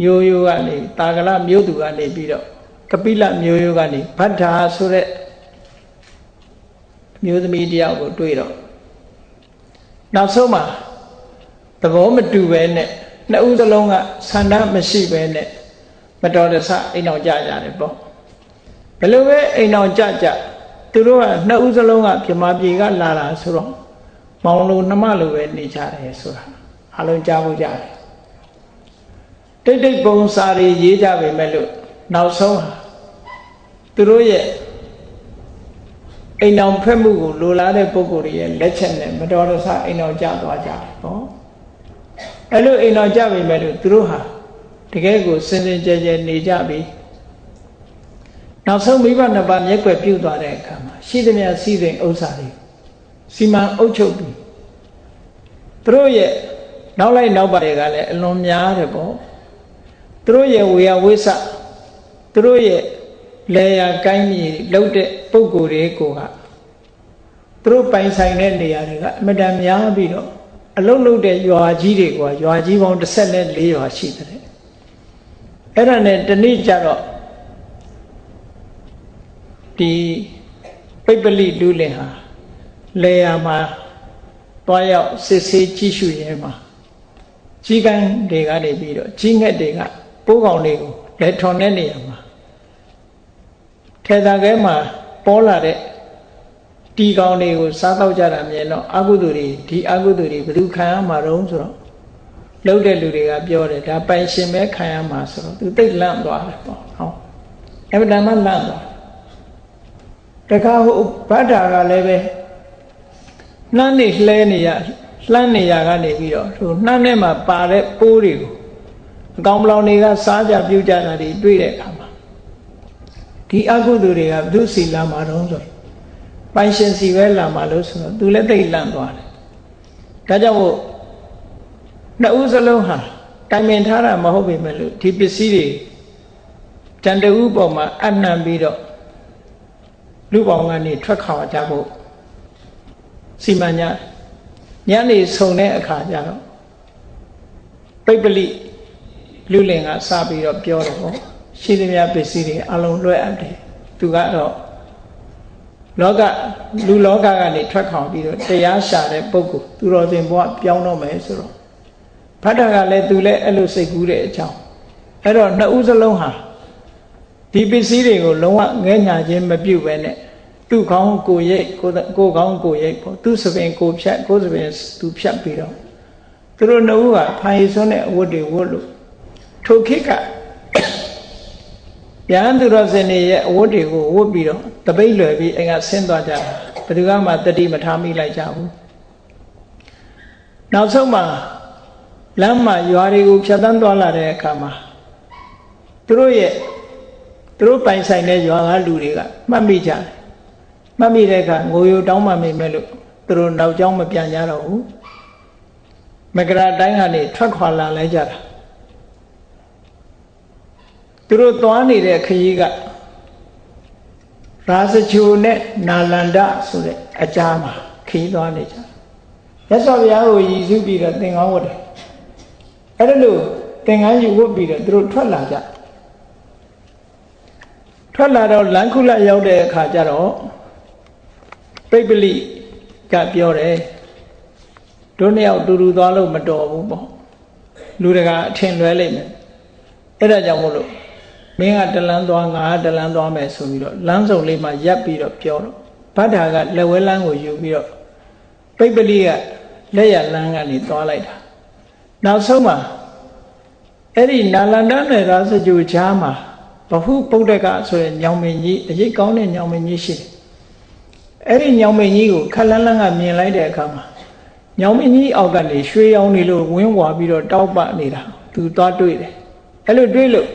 မျိုးရိုးကနေတာကလမျိုးသူကနေပြီးတော့ကပိလမျိုးရိုးကနေဗဒ္ဓါဆိုတဲ့မျိုးသမီးတယောက်ကိုတွေ့တော့နောက်ဆုံးမှာသဘောမတူပဲနဲ့နှစ်ဦးသလုံးကဆန္ဒမရှိပဲနဲ့မတော်တဆအိမ်အောင်ကြကြတယ်ပေါ့ဘယ်လိုပဲအိမ်အောင်ကြသူတို့ကနှစ်ဦးစလုံးကပြမပြေကလာတာဆိုတော့မောင်လိုနှမလိုပဲနေကြတယ်ဆိုတာအလုံးကြားဖို့ကြတယ်တိတ်တိတ်ပုံစာတွေရေးကြပေမဲ့လို့နောက်ဆုံးသူတို့ရဲ့အိမ်အောင်ဖက်မှုကိုလိုလားတဲ့ပုဂ္ဂိုလ်တွေရဲ့လက်ချက်နဲ့မတော်တဆအိမ်အောင်ကြသွားကြတယ်ပေါ့အဲ့လိုအိမ်အောင်ကြပေမဲ့လို့သူတို့ဟာတကယ်ကိုစင်စင်ကြဲကြဲနေကြပြီနောက်ဆုံးမိဘနှစ်ပါးမျက်ွယ်ပြုတ်သွားတဲ့အခါမှာရှိသမျှစီစဉ်ဥစ္စာတွေစီမံအုပ်ချုပ်ပြီးသူတို့ရဲ့နောက်လိုက်နောက်ပါတွေကလည်းအလွန်များတယ်ပေါ့သူတို့ရဲ့ဝေယဝိဆသူတို့ရဲ့လေယာကိုင်းမြေလှုပ်တဲ့ပုံကိုယ်တွေကိုကသူတို့ပိုင်ဆိုင်တဲ့နေရာတွေကအမတန်များပြီးတော့အလုံးလုံးတဲ့ရွာကြီးတွေကရွာကြီးပေါင်း14ရွာရှိတယ်အဲ့ဒါနဲ့တနေ့ကျတော့ဒီပိပ္ပလိလူလင်ဟာလေယာမှာတွားရောက်စစ်ဆေးကြည့်ရှုရဲမှာကြီးကန်းတွေကနေပြီးတော့ကြီးငှက်တွေကပိုးကောင်တွေကိုလက်ထွန်တဲ့နေရာမှာထေသာကဲမှာပေါ်လာတဲ့တီကောင်တွေကိုစားတော့ကြတာမြင်တော့အကုသိုလ်တွေဒီအကုသိုလ်တွေဘယ်သူခံရမှာတုံးဆိုတော့လှုပ်တဲ့လူတွေကပြောတယ်ဒါပိုင်ရှင်ပဲခံရမှာဆိုတော့သူသိလန့်သွားတယ်ပေါ့ဟောအဲ့ဒါမှလန့်သွားတခါဟိုဗဒ္ဓါကလည်းပဲနှမ်းနေလှဲနေရလှမ်းနေရကနေပြီးတော့ဟိုနှမ်းထဲမှာပါတဲ့ပိုးတွေကိုအကောင်ပလောင်တွေကစားကြပြုတ်ကြတာတွေတွေ့တဲ့အခါမှာဒီအကုသိုလ်တွေကဘုသူစီလာမှာတော့ဆိုပိုင်ရှင်စီပဲလာမှာလို့ဆိုတော့သူလည်းသိလန့်သွားတယ်ဒါကြောင့်မို့နှစ်ဦးစလုံးဟာတိုင်ပင်ထားတာမဟုတ်ပေမဲ့လို့ဒီပစ္စည်းတွေတန်တဦးပေါ်မှာအနှံပြီးတော့လူပေါင်းကနေထွက်ခွာကြဖို့စီမံညနေဆုံတဲ့အခါကျတော့ပိပ္ပလိလူလင်ကစပြီးတော့ပြောတယ်ပေါ့ရှိသမျှပစ္စည်းတွေအလုံးလွှဲအပ်တယ်သူကတော့ လောကလူလောကကနေထွက်ခွာပြီးတော့တရားရှာတဲ့ပုဂ္ဂိုလ်သူတော်စင်ဘဝပြောင်းတော့မယ်ဆိုတော့ဘဒ္ဒကလည်းသူလည်းအဲ့လိုစိတ်ကူးတဲ့အကြောင်းအဲ့တော့နှစ်ဦးစလုံးဟာဒီပစ္စည်းတွေကိုလုံးဝငဲညာခြင်းမပြုတ်ပဲနဲ့သူ့ခေါင်းကိုရိတ်ကိုခေါင်းကိုရိတ်ပေါ့သူ့စပင်ကိုဖြတ်ကိုစပင်သူဖြတ်ပြီးတော့သူတို့နှစ်ဦးကဖိုင်စွန်းတဲ့အဝတ်တွေဝတ်လို့ထိုခေတ်ကယဟန်သူတော်စင်တွေရဲ့အဝတ်တွေကိုဝတ်ပြီးတော့တပိတ်လွယ်ပြီးအိမ်ကဆင်းသွားကြတာဘယ်သူမှတတိမထားမိလိုက်ကြဘူးနောက်ဆုံးမှာလမ်းမှာရွာတွေကိုဖြတ်တန်းသွားလာတဲ့အခါမှာသူတို့ပိုင်ဆိုင်တဲ့ရွာကလူတွေကမှတ်မိကြတယ်မှတ်မိတဲ့အခါငိုယိုတောင်းမှမိမဲ့လို့သူတို့နောက်ကျောင်းမပြန်ကြတော့ဘူးမကရာတိုင်းကနေထွက်ခွာလာလိုက်ကြတာသူတို့သွားနေတဲ့ခရီးကရာဇချိုနဲ့နာလန္ဒဆိုတဲ့အကြားမှာခရီးသွားနေကြမြတ်စွာဘုရားကိုရည်စူးပြီးတော့သင်္ကန်းဝတ်တယ်အဲ့ဒါလို့သင်္ကန်းယူဝတ်ပြီးတော့သူတို့ထွက်လာကြထွက်လာတော့လမ်းခုလတ်ရောက်တဲ့အခါကျတော့ပိပလိကပြောတယ်တို့နှစ်ယောက်တူတူသွားလို့မတော်ဘူးပေါ့လူတကာအထင်လွဲလိမ့်မယ်အဲ့ဒါကြောင့်မို့လို့မင်းကတလန်းသွားငါကတလန်းသွားမယ်ဆိုပြီးတော့လမ်းစုံလေးမှာရပ်ပြီးတော့ပြောတော့ဗဒ္ဓကလက်ဝဲလမ်းကိုယူပြီးတော့ပိပလိကလက်ရလမ်းကနေသွားလိုက်တာနောက်ဆုံးမှာအဲ့ဒီနာလန္ဒနဲ့ရာဇဂျူချားမှာဘဟုပုဒ္ဒကဆိုတဲ့ညောင်မင်းကြီးအရေးကောင်းတဲ့ညောင်မင်းကြီးရှိတယ်အဲ့ဒီညောင်မင်းကြီးကိုခက်လန်းလန်းကမြင်လိုက်တဲ့အခါမှာညောင်မင်းကြီးအောက်ကနေရွှေရောင်နေလို့ဝင်းဝါပြီးတော့တောက်ပနေတာသူသွားတွေ့တယ်အဲ့လိုတွေ့လို့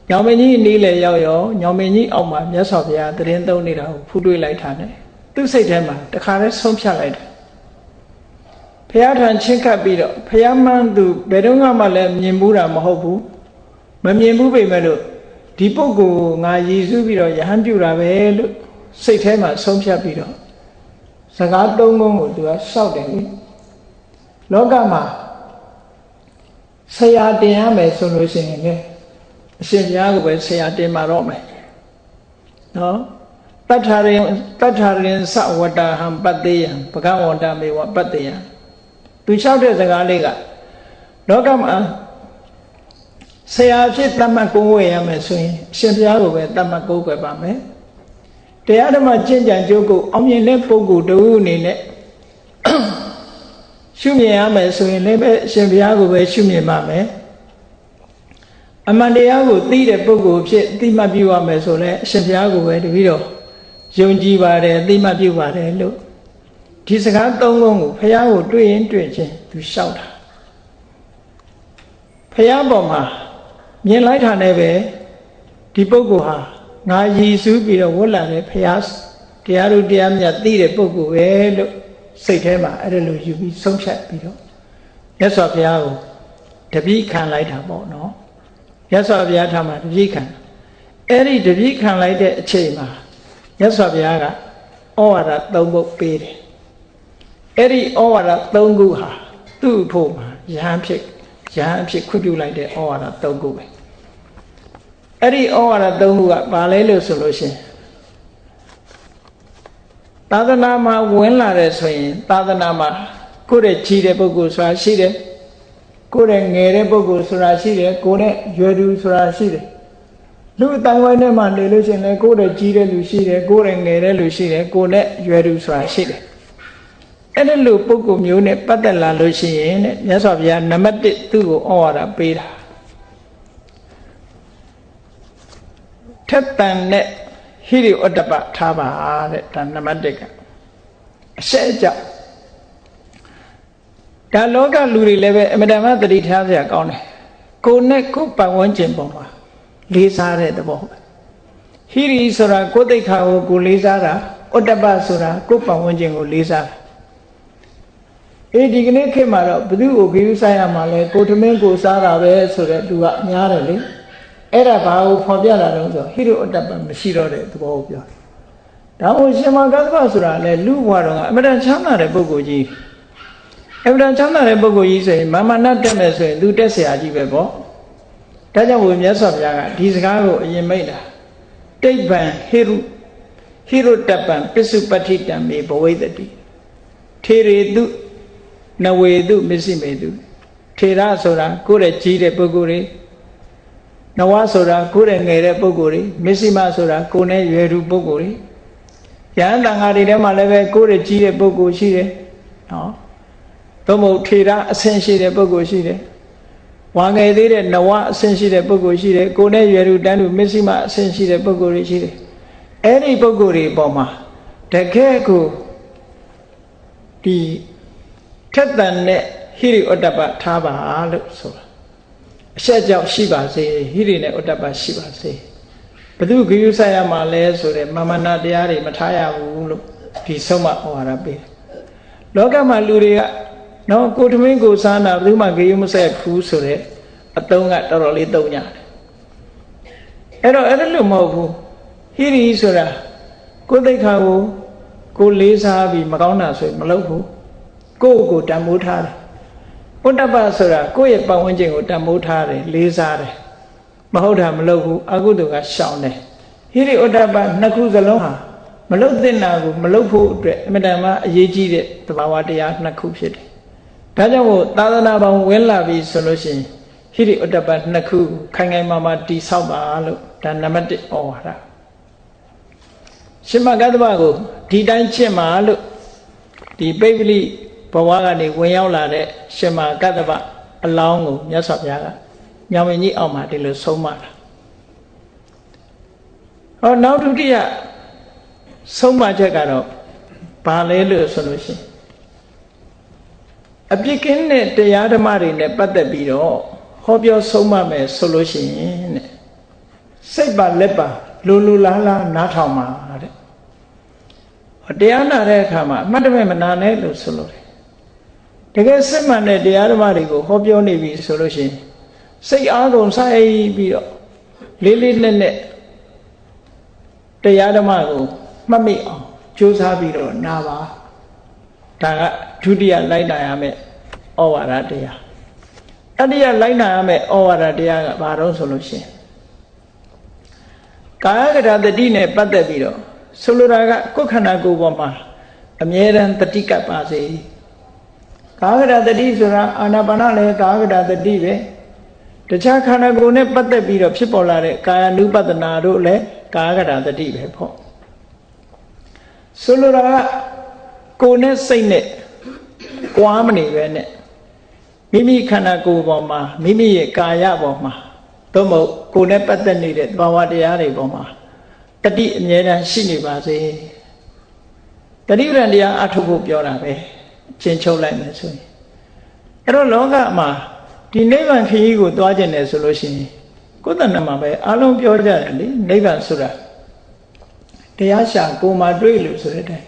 ညောင်မင်းကြီးနီးလေရောက်ရောညောင်မင်းကြီးအောက်မှာမြတ်စွာဘုရားတရင်သုံးနေတာကိုဖူးတွေ့လိုက်တာနဲ့သူ့စိတ်ထဲမှာတခါတည်းဆုံးဖြတ်လိုက်တယ်ဘုရားထံချင်းကပ်ပြီးတော့ဘုရားမှန်းသူဘယ်တော့မှလည်းမြင်ဘူးတာမဟုတ်ဘူးမမြင်ဘူးပေမဲ့လို့ဒီပုဂ္ဂိုလ်ကိုငါရည်စူးပြီးတော့ယဟန်ပြုတာပဲလို့စိတ်ထဲမှာဆုံးဖြတ်ပြီးတော့စကားသုံးခုကိုသူကရှောက်တယ်လေလောကမှာဆရာတင်ရမယ်ဆိုလို့ရှိရင်လေအရှင်ဘုရားကိုပဲဆရာတင်มาတော့မယ်နော်တတ္ထာရင်သဝတ္တဟံပတ္တေယံဘဂဝန္တမေဝပတ္တေယံသူလျှောက်တဲ့စကားလေးကလောကမှာဆရာဖြစ်တတ်မှတ်ကိုးဝယ်ရမယ်ဆိုရင်အရှင်ဘုရားကိုပဲတတ်မှတ်ကိုးကွယ်ပါမယ်တရားဓမ္မကျင့်ကြံကြိုးကိုအောင်မြင်တဲ့ပုဂ္ဂိုလ်တူအနေနဲ့ရှုမြင်ရမယ်ဆိုရင်လည်းပဲအရှင်ဘုရားကိုပဲရှုမြင်ပါမယ်အမှန်တရားကိုသိတဲ့ပုဂ္ဂိုလ်ဖြစ်သိမှတ်ပြုရမယ်ဆိုလည်းအရှင်ဘုရားကိုပဲတပည့်တော်ယုံကြည်ပါတယ်သိမှတ်ပြုပါတယ်လို့ဒီစကားသုံးခုကိုဘုရားကိုတွေ့ရင်တွေ့ချင်းသူလျှောက်တာဘုရားပေါ်မှာမြင်လိုက်တာနဲ့ပဲဒီပုဂ္ဂိုလ်ဟာငါရည်စူးပြီးတော့ဝတ်လာတဲ့ဘုရားတရားတို့တရားမြတ်သိတဲ့ပုဂ္ဂိုလ်ပဲလို့စိတ်ထဲမှာအဲ့ဒါလိုယူပြီးဆုံးဖြတ်ပြီးတော့မြတ်စွာဘုရားကိုတပည့်ခံလိုက်တာပေါ့နော်မြတ်စွာဘုရားထံမှာတပည့်ခံအဲ့ဒီတပည့်ခံလိုက်တဲ့အချိန်မှာမြတ်စွာဘုရားကဩဝါဒ၃ပုဒ်ပေးတယ်အဲ့ဒီဩဝါဒ၃ခုဟာသူ့ဖို့မှာယဟန်ဖြစ်ခွင့်ပြုလိုက်တဲ့ဩဝါဒ၃ခုပဲအဲ့ဒီဩဝါဒ၃ခုကဘာလဲလို့ဆိုလို့ရှိရင်သာသနာမှာဝင်လာတဲ့ဆိုရင်သာသနာမှာကိုယ့်ရဲ့ကြီးတဲ့ပုဂ္ဂိုလ်ဆိုတာရှိတယ်ကိုယ့်ရဲ့ငယ်တဲ့ပုဂ္ဂိုလ်ဆိုတာရှိတယ်ကိုယ့်ရဲ့ရွယ်သူဆိုတာရှိတယ်လူအတိုင်းဝိုင်းထဲမှာနေလို့ရှိရင်လည်းကိုယ့်ရဲ့ကြီးတဲ့လူရှိတယ်ကိုယ့်ရဲ့ငယ်တဲ့လူရှိတယ်ကိုယ့်ရဲ့ရွယ်သူဆိုတာရှိတယ်အဲ့ဒီလိုပုဂ္ဂိုလ်မျိုးနဲ့ပတ်သက်လာလို့ရှိရင်တဲ့မြတ်စွာဘုရားနံပါတ်1သူ့ကိုဩဝါဒပေးတာထက်တန်နဲ့ဟိရိဩတ္တပထားပါတဲ့ဒါနံပါတ်1ကအရှက်အကြောက်ဒါလောကလူတွေလည်းပဲအမတန်မှသတိထားစရာကောင်းတယ်ကိုယ်နဲ့ကိုယ်ပတ်ဝန်းကျင်ပေါ်မှာလေးစားတဲ့သဘောပဲဟိရိဆိုတာကိုယ်သိက္ခာကိုကိုယ်လေးစားတာဩတ္တပဆိုတာကိုယ်ပတ်ဝန်းကျင်ကိုလေးစားတာဒီကနေ့ခေတ်မှာတော့ဘသူ့ကိုဂရုစိုက်ရမှာလဲကိုထမင်းကိုစားတာပဲဆိုတဲ့သူကများတယ်လေအဲ့ဒါဘာကိုဖော်ပြလာတော့ဆိုဟိရိဩတ္တပမရှိတော့တဲ့သဘောကိုပြောဒါဟိုရှင်မကသဗ္ဗဆိုတာလဲလူဘဝတော်ကအမတန်ချမ်းသာတဲ့ပုဂ္ဂိုလ်ကြီးအမတန်ချမ်းသာတဲ့ပုဂ္ဂိုလ်ကြီးဆိုရင်မာမနတ်တက်မယ်ဆိုရင်သူတက်เสียကြီးပဲပေါ့ဒါကြောင့်ဘုရားမြတ်စွာဘုရားကဒီစကားကိုအရင်မိတ်တာတိဗ္ဗံဟိရု ဟိရုတ္တပံပစ္စုပတ္ထိတံမေဘဝိတ္တိထေရေတုနဝေတုမစ္စည်းမေတုထေရဆိုတာကိုယ်ရဲ့ကြီးတဲ့ပုဂ္ဂိုလ်တွေနဝဆိုတာကိုယ်ရဲ့ငယ်တဲ့ပုဂ္ဂိုလ်တွေမစ္စည်းမဆိုတာကိုယ်နဲ့ရွယ်သူပုဂ္ဂိုလ်တွေယဟန်တန်ဃာတွေထဲမှာလည်းပဲကိုယ်ရဲ့ကြီးတဲ့ပုဂ္ဂိုလ်ရှိတယ်နော်သို့မဟုတ်ထေရအဆင့်ရှိတဲ့ပုဂ္ဂိုလ်ရှိတယ်ဝါငယ်သေးတဲ့နဝအဆင့်ရှိတဲ့ပုဂ္ဂိုလ်ရှိတယ်ကိုယ်နဲ့ရွယ်သူတန်းသူမစ္စည်းမအဆင့်ရှိတဲ့ပုဂ္ဂိုလ်တွေရှိတယ်အဲ့ဒီပုဂ္ဂိုလ်တွေအပေါ်မှာတကယ်ကိုဒီထက်သန်တဲ့ဟိရိဩတ္တပထားပါလို့ဆိုတာအဆက်ကြောင့်ရှိပါစေဟိရိနဲ့ဩတ္တပရှိပါစေဘု து ဂယုဆိုင်ရမှာလဲဆိုတဲ့မာမနာတရားတွေမထားရဘူးလို့ဒီဆုံးမဩဝါဒပေးတယ်လောကမှာလူတွေကနော်ကိုထမင်းကိုစားနာဘယ်သူမှဂယုမဆိုင်ဘူးဆိုတဲ့အတုံးကတော်တော်လေးတုံးကြတယ်အဲ့တော့အဲ့လိုမဟုတ်ဘူးဟိရိဆိုတာကိုယ်သိက္ခာကိုလေးစားပြီးမကောင်းတာဆိုရင်မလုပ်ဘူးကိုယ့်ကိုတန်ဖိုးထားတယ်ဩတ္တပဆိုတာကိုယ့်ရဲ့ပတ်ဝန်းကျင်ကိုတန်ဖိုးထားတယ်လေးစားတယ်မဟုတ်တာမလုပ်ဘူးအကုသိုလ်ကရှောင်တယ်ဟိရိဩတ္တပနှစ်ခုစလုံးဟာမလုပ်သင့်တာကိုမလုပ်ဖို့အတွက်အမြဲတမ်းအရေးကြီးတဲ့သဘာဝတရားနှစ်ခုဖြစ်တယ်ဒါကြောင့်မို့သာသနာပေါင်းဝင်လာပြီဆိုလို့ရှိရင်ဟိရိဩတ္တပနှစ်ခုခိုင်ခိုင်မာမာတည်ဆောက်ပါလို့ဒါနံပါတ်1ဩဝါဒရှင်မဂ္ဂတ္တပကိုဒီတိုင်းကျင့်ပါလို့ဒီပိပလိဘဝကနေဝင်ရောက်လာတဲ့ရှင်မဂ္ဂတ္တပအလောင်းကိုမြတ်စွာဘုရားကညောင်မင်းကြီးအောက်မှာဒီလိုဆုံးမတာဟောနောက်ဒုတိယဆုံးမချက်ကတော့ဘာလဲလို့ဆိုလို့ရှိရင်အပြစ်ကင်းတဲ့တရားဓမ္မတွေနဲ့ပတ်သက်ပြီးတော့ဟောပြောဆုံးမမယ်ဆိုလို့ရှိရင်တဲ့စိတ်ပါလက်ပါလူလူလားလားနားထောင်ပါတဲ့တရားနာတဲ့အခါမှာအမှတ်တမဲ့မနာနဲ့လို့ဆိုလို့တကယ်စစ်မှန်တဲ့တရားဓမ္မတွေကိုဟောပြောနေပြီဆိုလို့ရှိရင်စိတ်အားကုန်ဆိုင်ပြီးတော့လေးလေးနက်နက်တရားဓမ္မကိုမှတ်မိအောင်ကြိုးစားပြီးတော့နာပါဒါကဒုတိယလိုက်နာရမယ့်ဩဝါဒတရားတတိယလိုက်နာရမယ့်ဩဝါဒတရားကဘာတော့ဆိုလို့ရှိရင်ကာယကတာတတိနဲ့ပတ်သက်ပြီးတော့ဆိုလိုတာကကိုယ်ခန္ဓာကိုယ်ပေါ်မှာအမြဲတမ်းတတိကပ်ပါစေကာယကတာတတိဆိုတာအာနာပါနလည်းကာယကတာတတိပဲတခြားခန္ဓာကိုယ်နဲ့ပတ်သက်ပြီးတော့ဖြစ်ပေါ်လာတဲ့ကာယ ानु ပတ္တနာတို့လည်းကာယကတာတတိပဲပေါ့ဆိုလိုတာကကိုယ်နဲ့စိတ်နဲ့ကွာမနေပဲနဲ့မိမိခန္ဓာကိုယ်ပေါ်မှာမိမိရဲ့ကာယပေါ်မှာသို့မဟုတ်ကိုယ်နဲ့ပတ်သက်နေတဲ့သဘာဝတရားတွေပေါ်မှာတတိအမြဲတမ်းရှိနေပါစေတတိပ္ပံတရားအထုတ်ဖို့ပြောတာပဲရှင်းချုပ်လိုက်မယ်ဆိုရင်အဲ့တော့လောကမှာဒီနိဗ္ဗာန်ခရီးကိုသွားကျင်တယ်ဆိုလို့ရှိရင်ကိုယ်တဏ္ဍမှာပဲအလုံးပြောကြတယ်လေနိဗ္ဗာန်ဆိုတာတရားရှာကိုယ်မှာတွေ့လို့ဆိုတဲ့အတိုင်း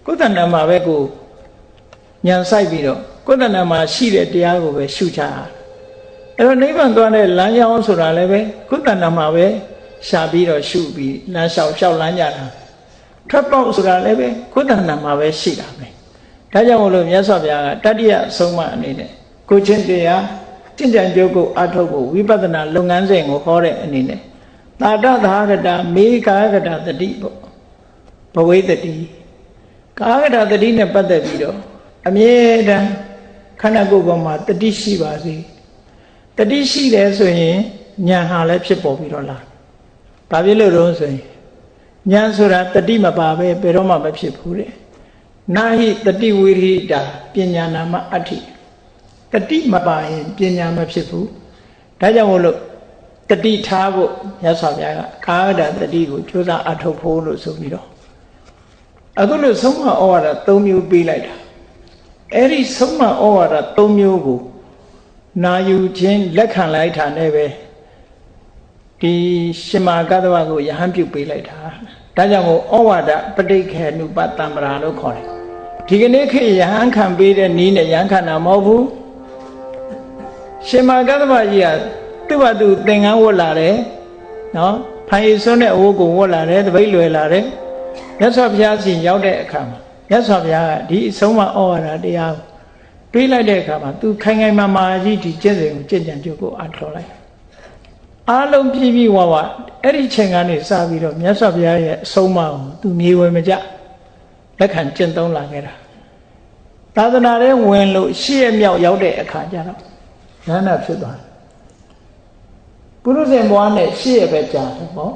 ကိုယ်တဏ္ဍမှာပဲကိုညံဆိုင်ပြီးတော့ကိုယ်တဏ္ဍမှာရှိတဲ့တရားကိုပဲရှုချတာအဲ့တော့နိဗ္ဗာန်သွားတဲ့လမ်းကြောင်းဆိုတာလည်းပဲကိုယ်တဏ္ဍမှာပဲရှာပြီးတော့ရှုပြီးလမ်းလျှောက်လမ်းကြတာထွက်ပေါက်ဆိုတာလည်းပဲကိုယ်တဏ္ဍမှာပဲရှိတာပဲဒါကြောင့်မို့လို့မြတ်စွာဘုရားကတတိယဆုံးမအနေနဲ့ကိုချင်းတရားကျင့်ကြံကြုတ်ကိုအထုတ်ကိုဝိပဿနာလုပ်ငန်းစဉ်ကိုဟောတဲ့အနေနဲ့သာတသာကတာမေကာကတာတတိပေါ့ဘဝိတတိကာကတာတတိနဲ့ပတ်သက်ပြီးတော့အမြဲတမ်းခန္ဓာကိုယ်ပေါ်မှာတတိရှိပါစေတတိရှိတယ်ဆိုရင်ဉာဏ်ဟာလည်းဖြစ်ပေါ်ပြီးတော့လာဘာဖြစ်လို့လဲဆိုရင်ဉာဏ်ဆိုတာတတိမပါပဲဘယ်တော့မှမဖြစ်ဘူးတဲ့နာဟိတတိဝိရိတာပညာနာမအဋ္ဌိတတိမပါရင်ပညာမဖြစ်ဘူးဒါကြောင့်မို့လို့တတိထားဖို့မြတ်စွာဘုရားကကာယတတိကိုကြိုးစားအထောက်ဖို့လို့ဆိုပြီးတော့အခုလို့ဆုံးမဩဝါဒ၃မျိုးပေးလိုက်တာအဲ့ဒီဆုံးမဩဝါဒ၃မျိုးကိုနာယူခြင်းလက်ခံလိုက်တာနဲ့ပဲဒီရှင်မဂ္ဂတ္တဝကိုယဟန်ပြုပေးလိုက်တာဒါကြောင့်မို့ဩဝါဒပဋိခေနုပတံပရာလို့ခေါ်တယ်ဒီကနေ့ခေတ်ယဟန်ခံပေးတဲ့နည်းနဲ့ယဟန်ခံတာမဟုတ်ဘူးရှင်မဂ္ဂတ္တဝကြီးကသူ့ဘာသူသင်္ကန်းဝတ်လာတယ်နော်ဖိုင်ရည်စွန်းတဲ့အဝတ်ကိုဝတ်လာတယ်တပိတ်လွယ်လာတယ်မြတ်စွာဘုရားစီရောက်တဲ့အခါမှာမြတ်စွာဘုရားကဒီအဆုံးမဩဝါဒတရားကိုတွေးလိုက်တဲ့အခါမှာသူခိုင်ခိုင်မာမာကြီးဒီကျင့်စဉ်ကိုကြင်ကြံကြုတ်ကိုအထောက်လိုက် အားလုံးပြည့်ပြည့်ဝဝအဲ့ဒီချိန်ကနေစပြီးတော့မြတ်စွာဘုရားရဲ့အဆုံးအမကိုသူမြေဝယ်မကြလက်ခံကျင့်သုံးလာခဲ့တာသာသနာ့ရဲ့ဝင်လို့ရှေ့ရမြောက်ရောက်တဲ့အခါကျတော့ဉာဏ်ဖြစ်သွားတယ်ပုရုဇဉ်ဘဝနဲ့ရှေ့ရပဲကြာတယ်ပေါ့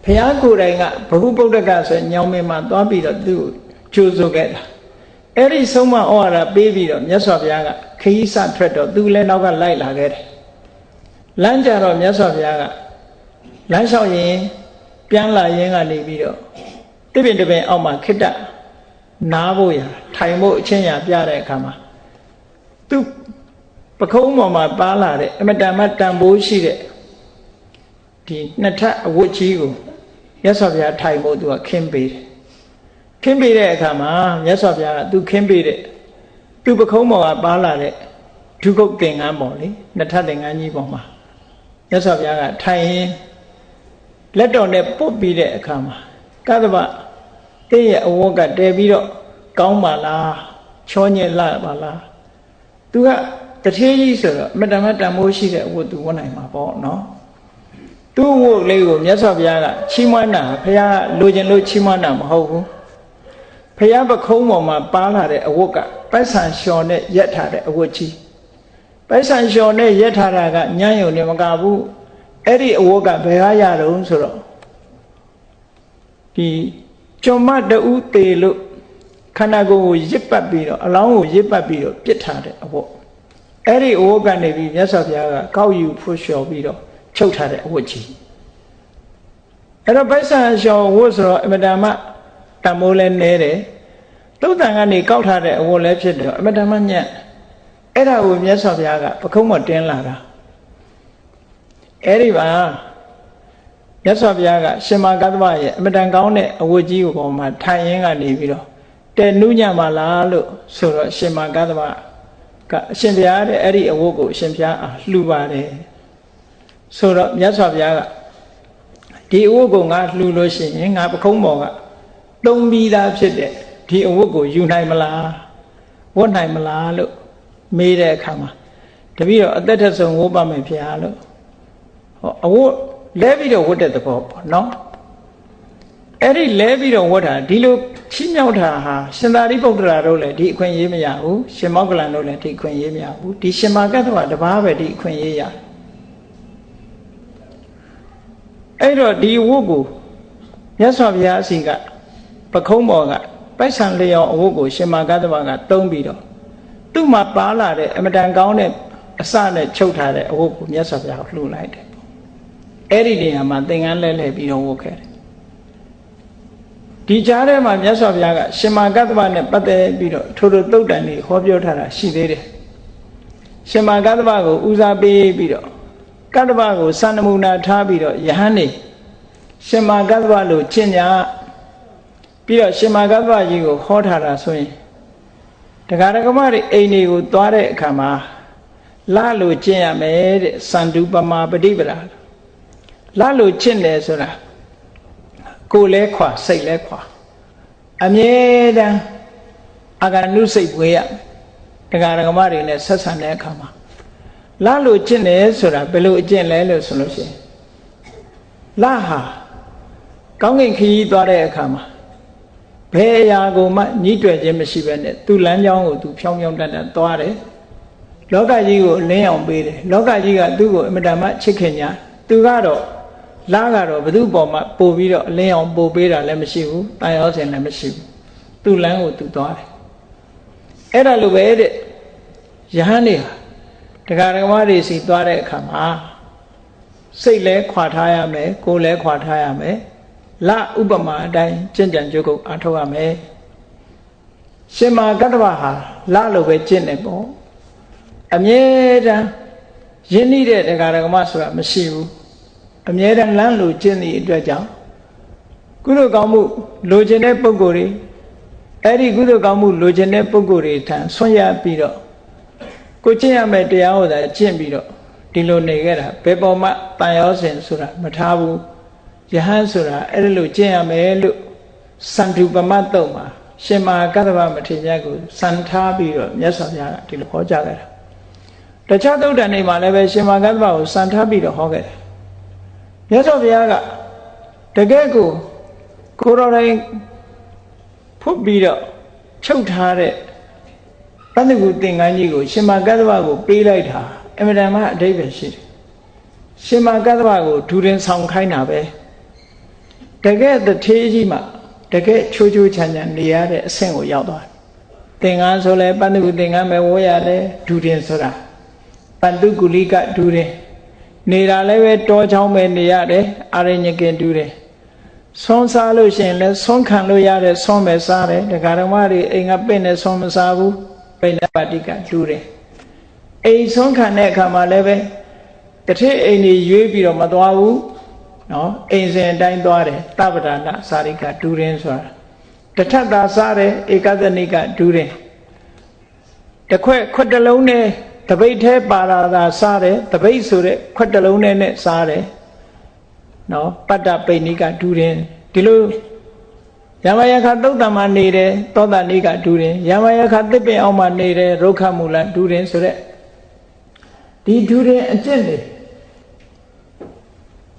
ဘုရားကိုယ်တိုင်ကဘဂုဗုဒ္ဓကဆိုညောင်မင်းမှာသွားပြီးတော့သူ့ကျိုးဆိုခဲ့တာအဲ့ဒီဆုံးမဩဝါဒပေးပြီးတော့မြတ်စွာဘုရားကခရီးစထွက်တော့သူလည်းနောက်ကလိုက်လာခဲ့တယ်လမ်းကြတော့မြတ်စွာဘုရားကလမ်းလျှောက်ရင်ပြန်လာရင်းကနေပြီးတော့တပင်တပင်အောက်မှာခိတ္တနားဖို့ရထိုင်ဖို့အချင်းရပြတဲ့အခါမှာသူပခုံးပေါ်မှာပါလာတဲ့အမတန်မှတန်ဖိုးရှိတဲ့ဒီနှစ်ထပ်အဝတ်ကြီးကိုမြတ်စွာဘုရားထိုင်ဖို့သူကခင်းပေးတယ်ခင်းပေးတဲ့အခါမှာမြတ်စွာဘုရားကသူခင်းပေးတဲ့သူပခုံးပေါ်ကပါလာတဲ့ဒုက္ခသင်္ကန်းပေါ်လေနှစ်ထပ်သင်္ကန်းကြီးပေါ်မှာမြတ်စွာဘုရားကထိုင်ရင်လက်တော်နဲ့ပုတ်ပြီးတဲ့အခါမှာကသဗ္ဗတင်းရဲ့အဝတ်ကတဲပြီးတော့ကောင်းပါလားချောညက်လာပါလားသူကတထေးကြီးဆိုတော့မတ္တမတန်မိုးရှိတဲ့အဝတ်သူဝတ်နိုင်မှာပေါ့နော်သူ့ဝတ်လေးကိုမြတ်စွာဘုရားကချီးမွမ်းတာဘုရားလိုချင်လို့ချီးမွမ်းတာမဟုတ်ဘူးဘုရားပခုံးပေါ်မှာပါလာတဲ့အဝတ်ကပိုက်ဆံလျှော်နဲ့ရက်ထားတဲ့အဝတ်ကြီးပိုက်ဆံလျှော်နဲ့ရက်ထားတာကညံ့ယုံနေမကဘူးအဲ့ဒီအဝတ်ကဘယ်ဟာရတုံးဆိုတော့ဒီကျွမ်းမတူးသေးလို့ခန္ဓာကိုယ်ကိုရစ်ပတ်ပြီးတော့အလောင်းကိုရစ်ပတ်ပြီးတော့ပြစ်ထားတဲ့အဝတ်အဲ့ဒီအဝတ်ကနေပြီးမြတ်စွာဘုရားကကောက်ယူဖို့လျှော်ပြီးတော့ချုပ်ထားတဲ့အဝတ်ကြီးအဲ့တော့ပိုက်ဆံလျှော်ဝတ်ဆိုတော့အမတန်မှတန်မိုးလဲနဲတယ်သုတ်တန်ကနေကောက်ထားတဲ့အဝတ်လဲဖြစ်တယ်အမတန်မှညံ့အဲ့ဒါကိုမြတ်စွာဘုရားကပခုံးမတင်းလာတာအဲ့ဒီပါမြတ်စွာဘုရားကရှင်မကသဗ္ဗရဲ့အမတန်ကောင်းတဲ့အဝတ်ကြီးကိုပေါ်မှာထိုင်ရင်းကနေပြီးတော့တဲနုညံ့ပါလားလို့ဆိုတော့ရှင်မကသဗ္ဗကအရှင်ဘုရားတဲ့အဲ့ဒီအဝတ်ကိုအရှင်ဘုရားလှူပါတယ်ဆိုတော့မြတ်စွာဘုရားကဒီအဝတ်ကိုငါလှူလို့ရှိရင်ငါပခုံးပေါ်ကသုံးပြီးသားဖြစ်တဲ့ဒီအဝတ်ကိုယူနိုင်မလားဝတ်နိုင်မလားလို့မေးတဲ့အခါမှာတပည့်တော်အသက်ထက်ဆုံးဝတ်ပါမယ်ဘုရားလို့ဟောအဝတ်လဲပြီးတော့ဝတ်တဲ့သဘောပေါ့နော်အဲ့ဒီလဲပြီးတော့ဝတ်တာဒီလိုချီးမြှောက်တာဟာရှင်သာရိပုတ္တရာတို့လည်းဒီအခွင့်အရေးမရဘူးရှင်မောက္ကလန်တို့လည်းဒီအခွင့်အရေးမရဘူးဒီရှင်မာကတ္တဝတပါးပဲဒီအခွင့်အရေးရအဲ့တော့ဒီဝတ်ကိုမြတ်စွာဘုရားအစီကပခုံးပေါ်ကပိုက်ဆံလျော်အဝတ်ကိုရှင်မာကတ္တဝကသုံးပြီးတော့သူ့မှာပါလာတဲ့အမတန်ကောင်းတဲ့အစနဲ့ချုပ်ထားတဲ့အဝတ်ကိုမြတ်စွာဘုရားလှူလိုက်တယ်အဲ့ဒီနေရာမှာသင်္ကန်းလဲပြီးတော့ဝတ်ခဲ့တယ်ဒီကြားထဲမှာမြတ်စွာဘုရားကရှင်မာကတ္တဗနဲ့ပတ်သက်ပြီးတော့ထိုသုတ်တန်ကြီးဟောပြောထားတာရှိသေးတယ်ရှင်မာကတ္တဗကိုဦးစားပေးပြီးတော့ကတ္တဗကိုစံနမူနာထားပြီးတော့ယဟန်နေရှင်မာကတ္တဗလို့ကျင့်ကြပြီးတော့ရှင်မာကတ္တဗကြီးကိုဟောထားတာဆိုရင်တရားဓမ္မတွေအိမ်တွေကိုသွားတဲ့အခါမှာလာလို့ကျင့်ရမယ်တဲ့စန္ဒုပမာပฏิပဒါလာလို့ကျင့်တယ်ဆိုတာကိုယ်လဲခွာစိတ်လဲခွာအမြဲတမ်းအာဂနုစိတ်ပွေးရတရားဓမ္မတွေနဲ့ဆက်ဆံတဲ့အခါမှာလာလို့ကျင့်တယ်ဆိုတာဘယ်လိုအကျင့်လဲလို့ဆိုလို့ရှိရင်လာဟာကောင်းကင်ခရီးသွားတဲ့အခါမှာဘယ်အရာကိုမှညှိတွယ်ခြင်းမရှိဘဲနဲ့သူ့လမ်းကြောင်းကိုသူဖြောင်းဖြောင်းတတ်တတ်သွားတယ်လောကကြီးကိုလင်းအောင်ပေးတယ်လောကကြီးကသူ့ကိုအမတန်မှချစ်ခင်ညာသူကတော့လာကတော့ဘယ်သူ့ပေါ်မှာပို့ပြီးတော့အလင်းအောင်ပို့ပေးတာလည်းမရှိဘူးတန်ရောစင်လည်းမရှိဘူးသူ့လမ်းကိုသူသွားတယ်အဲ့ဒါလိုပဲတဲ့ယဟန်နေဟာတရားဓမ္မတွေစီသွားတဲ့အခါမှာစိတ်လဲခွာထားရမယ်ကိုယ်လဲခွာထားရမယ်လဥပမာအတိုင်းကျင့်ကြံကြုတ်ကုတ်အားထုတ်ရမယ်ရှင်မာကတ္တဗဟာလလိုပဲကျင့်နေပေါ့အမြဲတမ်းယဉ်နေတဲ့တရားဓမ္မဆိုတာမရှိဘူးအမြဲတမ်းလမ်းလိုကျင့်သည့်အတွက်ကြောင့်ကုသိုလ်ကောင်းမှုလိုချင်တဲ့ပုဂ္ဂိုလ်တွေအဲ့ဒီကုသိုလ်ကောင်းမှုလိုချင်တဲ့ပုဂ္ဂိုလ်တွေထံဆွံ့ရပြီးတော့ကိုကျင့်ရမယ့်တရားဟောတာကျင့်ပြီးတော့ဒီလိုနေခဲ့တာဘယ်ပေါ်မှာတန်ရောစင်ဆိုတာမထားဘူးယဟန်ဆိုတာအဲ့ဒီလိုကျင့်ရမယ်လို့စန္ဒုပမတ်တုံမှာရှင်မာကတ္တဗမထေရကိုစံထားပြီးတော့မြတ်စွာဘုရားကဒီလိုဟောကြားခဲ့တာ တခြားသုတ်တန်တွေမှာလည်းပဲရှင်မဂ္ဂဗကိုစံထားပြီးတော့ဟောခဲ့တယ်မြတ်စွာဘုရားကတကယ်ကိုကိုရောတိုင်းဖုတ်ပြီးတော့ချုပ်ထားတဲ့ပဋိက္ခုသင်္ကန်းကြီးကိုရှင်မဂ္ဂဗကိုပေးလိုက်တာအမြဲတမ်းအဓိပ္ပာယ်ရှိတယ်ရှင်မဂ္ဂဗကိုဒူရင်ဆောင်ခိုင်းတာပဲတကယ်တထေးကြီးမှတကယ်ချိုးချိုးချမ်းချမ်းနေရတဲ့အဆင့်ကိုရောက်သွားတယ်သင်္ကန်းဆိုလဲပဋိက္ခုသင်္ကန်းပဲဝေါ်ရတယ်ဒူရင်ဆိုတာပန္တုကုလိကဒူရင်နေတာလည်းပဲတောချောင်းပဲနေရတယ်အာရညကင်ဒူရင်ဆွမ်းစားလို့ရှိရင်လည်းဆွမ်းခံလို့ရတဲ့ဆွမ်းပဲစားတယ်ဒကာဓမ္မတွေအိမ်ကပင့်နဲ့ဆွမ်းမစားဘူးပိဏပါတိကဒူရင်အိမ်ဆွမ်းခံတဲ့အခါမှာလည်းပဲတထေးအိမ်ကြီးရွေးပြီးတော့မသွားဘူးနော်အိမ်စဉ်အတိုင်းသွားတယ်သဗ္ဗဒါနစာရိကဒူရင်ဆိုတာတထတာစားတယ်ဧကသနိကဒူရင်တခွက်တစ်လုံးနဲ့တပိတ်ထဲပါလာတာစားတယ်တပိတ်ဆိုတဲ့ခွက်တစ်လုံးနဲ့စားတယ်နော်ပတ္တပိဏိကဒူရင်ဒီလိုယမယခသုတ်တံမှာနေတယ်သောတာနိကဒူရင်ယမယခသစ်ပင်အောင်မှာနေတယ်ရုက္ခမူလဒူရင်ဆိုတဲ့ဒီဒူရင်အကျင့်တွေ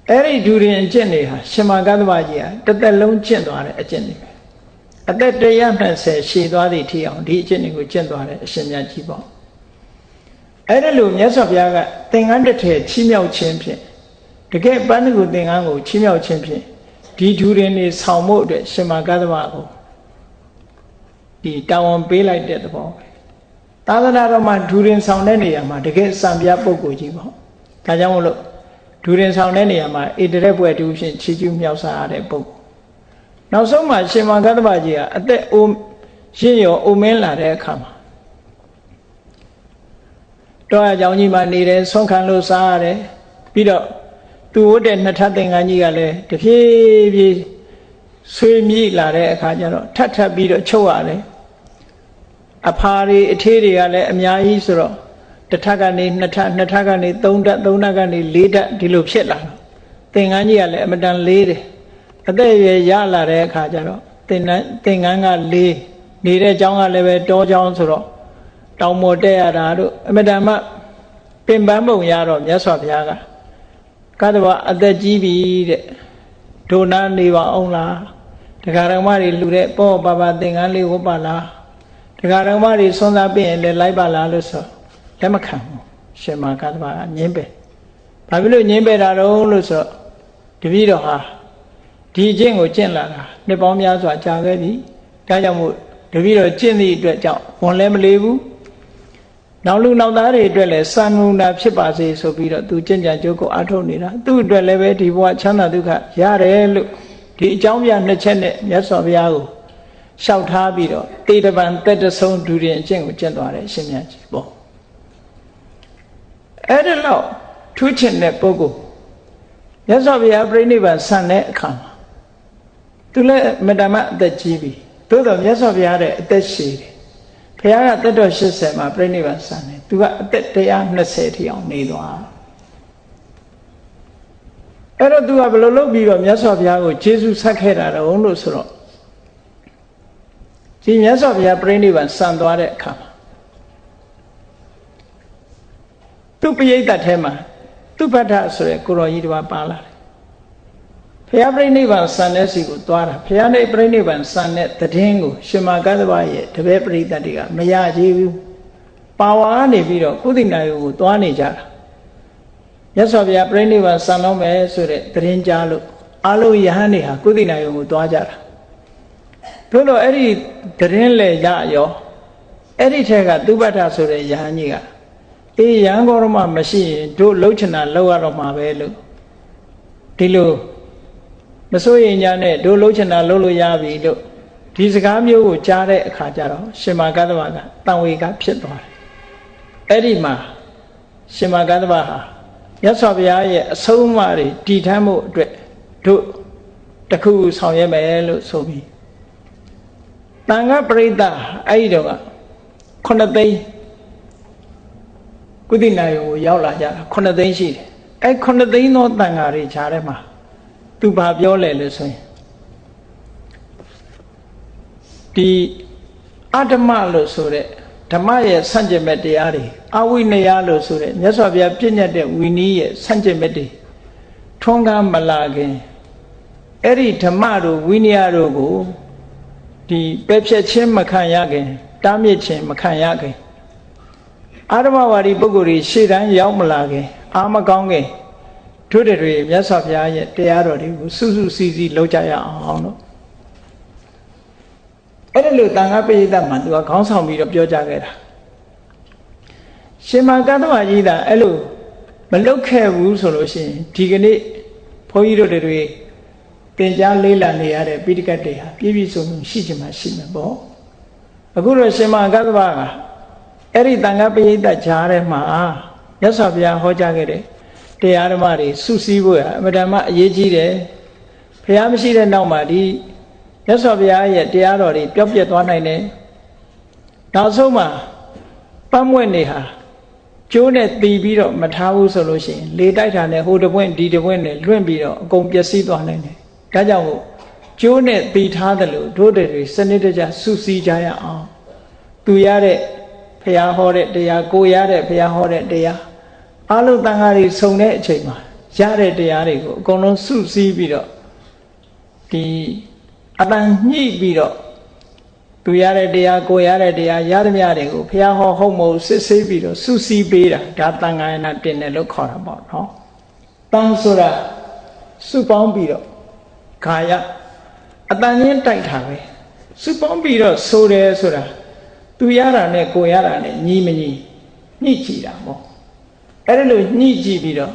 အဲ့ဒီဒူရင်အကျင့်တွေဟာရှင်မဂ္ဂဗကြီးဟာတစ်သက်လုံးကျင့်သွားတဲ့အကျင့်တွေပဲအသက်120ရှည်သွားသည့်ထိအောင်ဒီအကျင့်တွေကိုကျင့်သွားတဲ့အရှင်မြတ်ကြီးပေါ့အဲ့ဒါလို့မြတ်စွာဘုရားကသင်္ကန်းတစ်ထည်ချီးမြှောက်ခြင်းဖြင့်တကယ်ပန်းကုသင်္ကန်းကိုချီးမြှောက်ခြင်းဖြင့်ဒီဒူရင်တွေဆောင်ဖို့အတွက်ရှင်မဂ္ဂဗကိုဒီတာဝန်ပေးလိုက်တဲ့သဘောပဲသာသနာတော်မှာဒူရင်ဆောင်တဲ့နေရာမှာတကယ်စံပြပုဂ္ဂိုလ်ကြီးပေါ့ဒါကြောင့်မို့လို့ဒူရင်ဆောင်တဲ့နေရာမှာဣတရက်ဘွယ်တူဖြင့်ချီးကျူးမြောက်စားရတဲ့ပုဂ္ဂိုလ်နောက်ဆုံးမှာရှင်မဂ္ဂဗကြီးကအသက်အိုးရင့်ရောအိုမင်းလာတဲ့အခါမှာတောအကြောင်းကြီးမှာနေတယ်ဆွမ်းခံလို့စားရတယ်ပြီးတော့သူဝတ်တဲ့နှစ်ထပ်သင်္ကန်းကြီးကလည်းတဖြည်းဖြည်းဆွေးမြည်လာတဲ့အခါကျတော့ထပ်ပြီးတော့ချုပ်ရတယ်အဖာတွေအထေးတွေကလည်းအများကြီးဆိုတော့တစ်ထပ်ကနေနှစ်ထပ်ကနေသုံးထပ်ကနေလေးထပ်ဒီလိုဖြစ်လာတော့သင်္ကန်းကြီးကလည်းအမတန်လေးတယ်အသက်အရွယ်ရလာတဲ့အခါကျတော့သင်္ကန်းကလေးနေတဲ့เจ้าကလည်းပဲတောเจ้าဆိုတော့တောင်ပေါ်တက်ရတာတို့အမတန်မှပင်ပန်းပုံရတော့မြတ်စွာဘုရားကကတ္တဝအသက်ကြီးပြီတဲ့ဒုနာနေပါအောင်လားဒကာဓမ္မတွေလှူတဲ့ပေါ့ပါပါသင်္ကန်းလေးဝတ်ပါလားဒကာဓမ္မတွေဆွမ်းစားပြင်လည်းလိုက်ပါလားလို့ဆိုလက်မခံဘူးရှင်မကတ္တဝငြင်းပယ်ဘာဖြစ်လို့ငြင်းပယ်တာတော့လို့ဆိုတော့တပည့်တော်ဟာဒီအကျင့်ကိုကျင့်လာတာနှစ်ပေါင်းများစွာကြာခဲ့ပြီဒါကြောင့်မို့တပည့်တော်ကျင့်သည့်အတွက်ကြောင့်ဝန်လည်းမလေးဘူးနောက်လူနောက်သားတွေအတွက်လည်းစံနုနာဖြစ်ပါစေဆိုပြီးတော့သူကျင့်ကြံကြိုးကိုအားထုတ်နေတာသူ့အတွက်လည်းပဲဒီဘဝချမ်းသာဒုက္ခရတယ်လို့ဒီအကြောင်းပြနှစ်ချက်နဲ့မြတ်စွာဘုရားကိုလျှောက်ထားပြီးတော့တေတပံတက်တဆုံးဒူရင်အကျင့်ကိုကျင့်သွားတယ်ရှင်မြတ်ကြီးပေါ့အဲ့ဒါတော့ထူးချင်တဲ့ပုဂ္ဂိုလ်မြတ်စွာဘုရားပြိဋိဘံဆန်တဲ့အခါမှာသူလည်းမတ္တမအသက်ကြီးပြီသို့တော်မြတ်စွာဘုရားတဲ့အသက်ရှည်တယ်ဘုရားကသက်တော်80မှာပြိဋိဘံဆန်တယ်သူကအသက်120ထိအောင်နေသွားအဲ့တော့သူကဘယ်လိုလုပ်ပြီးတော့မြတ်စွာဘုရားကိုကျေးဇူးဆက်ခဲ့တာတုံးလို့ဆိုတော့ဒီမြတ်စွာဘုရားပြိဋိဘံဆန်သွားတဲ့အခါမှာသူပရိသတ်ထဲမှာသူပဋ္ဌဆိုတဲ့ကိုရောကြီးတစ်ပါးပါလာတယ်ဘုရားပြိဋိဘံဆန်တဲ့စီကိုသွားတာဘုရားနဲ့ပြိဋိဘံဆန်တဲ့တည်င်းကိုရှင်မဂ္ဂဗရဲ့တပည့်ပရိသတ်တွေကမရကြဘူးပါဝါကနေပြီးတော့ကုသိနာယုကိုသွားနေကြတာမြတ်စွာဘုရားပြိဋိဘံဆန်တော့မယ်ဆိုတဲ့တည်င်းကြားလို့အလုံးယဟန်တွေဟာကုသိနာယုကိုသွားကြတာတို့တော့အဲ့ဒီတည်င်းလေရရောအဲ့ဒီထက်ကသူပဋ္ဌဆိုတဲ့ယဟန်ကြီးကအေးရန်ကောရမမရှိရင်တို့လှုပ်ချင်တာလှုပ်ရတော့မှာပဲလို့ဒီလိုမစိုးရင်ညာနဲ့တို့လှုပ်ချင်တာလှုပ်လို့ရပြီလို့ဒီစကားမျိုးကိုကြားတဲ့အခါကျတော့ရှင်မဂ္ဂဗကတန်ဝေကဖြစ်သွားတယ်အဲ့ဒီမှာရှင်မဂ္ဂဗဟာမြတ်စွာဘုရားရဲ့အဆုံးအမတွေတည်ထမ်းမှုအတွက်တို့တခုဆောင်ရွက်မယ်လို့ဆိုပြီးတန်ခါပရိသတ်အဲ့ဒီတော့က9သိန်းကုသိနာယုံကိုရောက်လာကြတာ9သိန်းရှိတယ်အဲ့9သိန်းသောတန်ဃာတွေခြားထဲမှာသူဘာပြောလဲလို့ဆိုရင်ဒီအတ္တမလို့ဆိုတဲ့ ဓမ္မရဲ့ဆန့်ကျင်မဲ့တရားတွေအဝိနည်းလို့ဆိုတဲ့မြတ်စွာဘုရားပြည့်ညတ်တဲ့ဝီနည်းရဲ့ဆန့်ကျင်မဲ့တွေထွန်းကားမလာခင်အဲ့ဒီဓမ္မတို့ဝိနည်းတို့ကိုဒီပဲဖြတ်ခြင်းမခံရခင်တားမြစ်ခြင်းမခံရခင်အာရမဝါဒီပုဂ္ဂိုလ်တွေရှေ့တန်းရောက်မလာခင်အာမကောင်းခင်တို့တွေမြတ်စွာဘုရားရဲ့တရားတော်တွေကိုစုစုစည်းစည်းလုပ်ကြရအောင်လို့အဲ့ဒါလို့တန်ခါပိဋကမှာသူကခေါင်းဆောင်ပြီးတော့ပြောကြခဲ့တာရှင်မကတ္တဝကြီးတာအဲ့လိုမလုတ်ခဲ့ဘူးဆိုလို့ရှိရင်ဒီကနေ့ဘုန်းကြီးတို့တွေသင်ကြားလေးလာနေရတဲ့ပိဋကတ်တွေဟာပြည့်ပြည့်စုံစုံရှိချင်မှရှိမှာပေါ့အခုတော့ရှင်မကတ္တဝကအဲ့ဒီတန်ခါပိဋကကြားထဲမှာမြတ်စွာဘုရားဟောကြားခဲ့တဲ့တရားဓမ္မတွေစုစည်းဖို့ရအမှန်တမ်းအရေးကြီးတယ်ဘုရားမရှိတဲ့နောက်မှာဒီမြတ်စွာဘုရားရဲ့တရားတော်တွေပျောက်ပြက်သွားနိုင်တယ်နောက်ဆုံးမှာပတ်မွင့်နေဟာကျိုးနဲ့တီးပြီးတော့မထားဘူးဆိုလို့ရှိရင်လေတိုက်တာနဲ့ဟိုတပွင့်ဒီတပွင့်နဲ့လွင့်ပြီးတော့အကုန်ပျက်စီးသွားနိုင်တယ်ဒါကြောင့်မို့ကျိုးနဲ့တီးထားတယ်လို့တို့တွေစနစ်တကျစုစည်းကြရအောင်သူရတဲ့ဘုရားဟောတဲ့တရားကိုရတဲ့ဘုရားဟောတဲ့တရားအလုံးတန်ခါးတွေစုံတဲ့အချိန်မှာရတဲ့တရားတွေကိုအကုန်လုံးစုစည်းပြီးတော့ဒီအတန်ညှိပြီးတော့သူရတဲ့တရားကိုရတဲ့တရားရသမျှတွေကိုဘုရားဟောဟုတ်မဟုတ်စစ်ဆေးပြီးတော့စုစည်းပေးတာဒါတန်ခါရဏတင်တယ်လို့ခေါ်တာပေါ့နော်တန်ဆိုတာစုပေါင်းပြီးတော့ခါရအတန်ချင်းတိုက်တာပဲစုပေါင်းပြီးတော့ဆိုတယ်ဆိုတာသူရတာနဲ့ကိုရတာနဲ့ညီမညီညှိကြည့်တာပေါ့အဲ့ဒါလို့ညှိကြည့်ပြီးတော့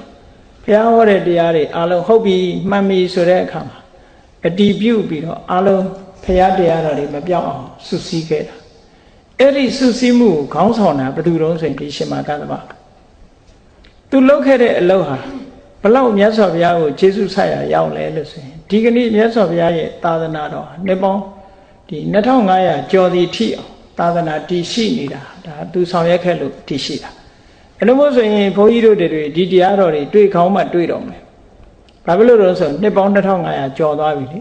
ဘုရားဟောတဲ့တရားတွေအလုံးဟုတ်ပြီမှန်ပြီဆိုတဲ့အခါမှာအတည်ပြုပြီးတော့အလုံးဘုရားတရားတော်တွေမပြောင်းအောင်စုစည်းခဲ့တာအဲ့ဒီစုစည်းမှုကိုခေါင်းဆောင်တာဘယ်သူတုံးဆိုရင်ဒီရှင်မကတ္တဗသူလုပ်ခဲ့တဲ့အလုပ်ဟာဘလောက်မြတ်စွာဘုရားကိုကျေးဇူးဆက်ရရောက်လဲလို့ဆိုရင်ဒီကနေ့မြတ်စွာဘုရားရဲ့သာသနာတော်နှစ်ပေါင်းဒီ2500ကျော်သည်ထိအောင်သာသနာတည်ရှိနေတာဒါသူဆောင်ရွက်ခဲ့လို့တည်ရှိတာအဲ့လိုမျိုးဆိုရင်ဘုန်းကြီးတို့တွေဒီတရားတော်တွေတွေ့ခေါင်းမှတွေ့တော်မယ်ဘာဖြစ်လို့လဲဆိုနှစ်ပေါင်း2500ကျော်သွားပြီလေ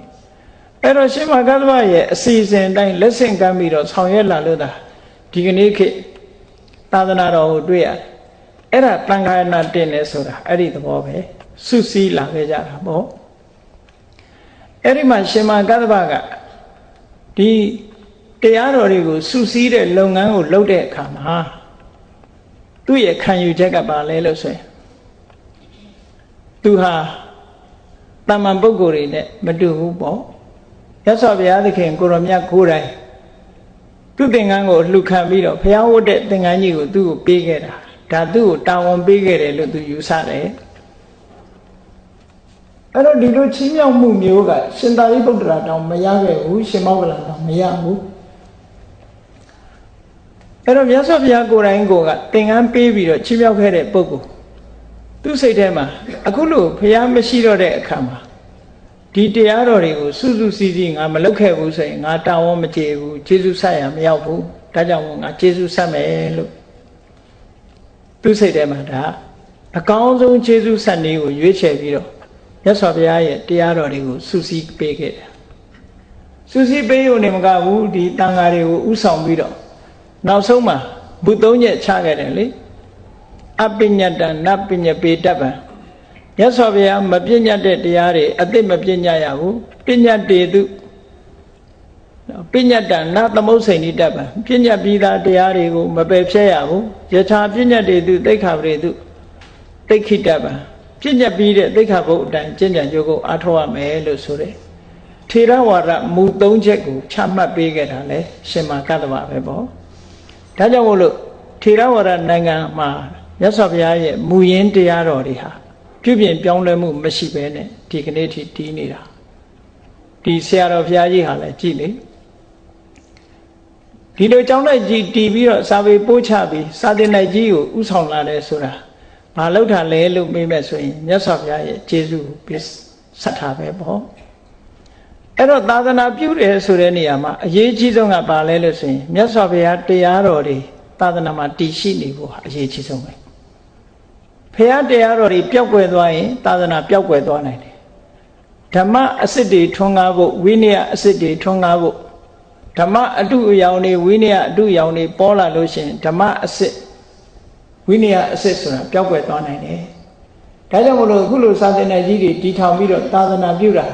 အဲ့တော့ရှင်မကတ္တဗရဲ့အစီအစဉ်အတိုင်းလက်ဆင့်ကမ်းပြီးတော့ဆောင်ရွက်လာလို့သာဒီကနေ့ခေတ်သာသနာတော်ကိုတွေ့ရတယ်အဲ့ဒါတန်ခါရဏတင်တယ်ဆိုတာအဲ့ဒီသဘောပဲစုစည်းလာခဲ့ကြတာပေါ့အဲ့ဒီမှာရှင်မကတ္တဗကဒီတရားတော်တွေကိုစုစည်းတဲ့လုပ်ငန်းကိုလုပ်တဲ့အခါမှာသူ့ရဲ့ခံယူချက်ကပါလဲလို့ဆိုရင်သူဟာတမန်ပုဂ္ဂိုလ်တွေနဲ့မတူဘူးပေါ့ရသော်ဘုရားသခင်ကိုရောမြတ်ကိုယ်တိုင်သူ့သင်္ကန်းကိုလှူခံပြီးတော့ဘုရားဝတ်တဲ့သင်္ကန်းကြီးကိုသူ့ကိုပေးခဲ့တာဒါသူ့ကိုတာဝန်ပေးခဲ့တယ်လို့သူယူဆတယ်အဲ့တော့ဒီလိုချီးမြှောက်မှုမျိုးကရှင်သာရိပုတ္တရာတောင်မရခဲ့ဘူးရှင်မောဂလန်တောင်မရဘူးအဲ့တော့မြတ်စွာဘုရားကိုယ်တိုင်ကသင်္ကန်းပေးပြီးတော့ချီးမြှောက်ခဲ့တဲ့ပုဂ္ဂိုလ်သူ့စိတ်ထဲမှာအခုလို့ဘုရားမရှိတော့တဲ့အခါမှာဒီတရားတော်တွေကိုစုစုစည်းစည်းငါမလုပ်ခဲ့ဘူးဆိုရင်ငါတာဝန်မကျေဘူးကျေးဇူးဆက်ရမရောက်ဘူးဒါကြောင့်မို့ငါကျေးဇူးဆက်မယ်လို့သူစိတ်ထဲမှာဒါအကောင်းဆုံးကျေးဇူးဆက်နည်းကိုရွေးချယ်ပြီးတော့မြတ်စွာဘုရားရဲ့တရားတော်တွေကိုစုစည်းပေးခဲ့တယ်စုစည်းပေးရုံနဲ့မကဘူးဒီတန်ဃာတွေကိုဥဆောင်ပြီးတော့နောက်ဆုံးမှာဘုသုံးချက်ချခဲ့တယ်လေအပညတ္တနပညပေတ္တပံမြတ်စွာဘုရားမပညတ်တဲ့တရားတွေအသိမပညတ်ရဘူးပညတ်တေတုပညတ်တနသမုတ်စိန်နိတ္တပံပညတ်ပြီးသားတရားတွေကိုမပယ်ဖြဲရဘူးယထာပညတ်တေတုသိက္ခာပရိတုသိက္ခိတပံပညတ်ပြီးတဲ့သိက္ခာပုဒ်အတိုင်းကျင့်ကြံကြိုးကိုအားထုတ်ရမယ်လို့ဆိုတယ်ထေရဝါဒမူ၃ချက်ကိုချမှတ်ပေးခဲ့တာလေရှင်မကတ္တဗပဲပေါ့ဒါကြောင့်မို့လို့ထေရဝါဒနိုင်ငံမှာမြတ်စွာဘုရားရဲ့မူရင်းတရားတော်တွေဟာပြုပြင်ပြောင်းလဲမှုမရှိဘဲနဲ့ဒီကနေ့ထိတည်နေတာဒီဆရာတော်ဘုရားကြီးဟာလည်းကြည်လေဒီလိုကျောင်းလိုက်ကြီးတည်ပြီးတော့စာပေပို့ချပြီးစာသင်တိုက်ကြီးကိုဥဆောင်လာတယ်ဆိုတာမလုပ်တာလဲလို့မေးမဲ့ဆိုရင်မြတ်စွာဘုရားရဲ့ကျေးဇူးကိုပြဆက်တာပဲပေါ့အဲ့တော့သာသနာပြုတယ်ဆိုတဲ့နေရာမှာအရေးကြီးဆုံးကဘာလဲလို့ဆိုရင်မြတ်စွာဘုရားတရားတော်တွေသာသနာမှာတည်ရှိနေဖို့ဟာအရေးကြီးဆုံးပဲဘုရားတရားတော်တွေပျောက်ကွယ်သွားရင်သာသနာပျောက်ကွယ်သွားနိုင်တယ်ဓမ္မအစစ်တွေထွန်းကားဖို့ဝိနည်းအစစ်တွေထွန်းကားဖို့ ဓမ္မအတုအယောင်တွေဝိနည်းအတုအယောင်တွေပေါ်လာလို့ရှိရင်ဓမ္မအစစ်ဝိနည်းအစစ်ဆိုတာပျောက်ကွယ်သွားနိုင်တယ်ဒါကြောင့်မလို့အခုလိုစာသင်တဲ့ကြီးတွေတည်ထောင်ပြီးတော့သာသနာပြုတာ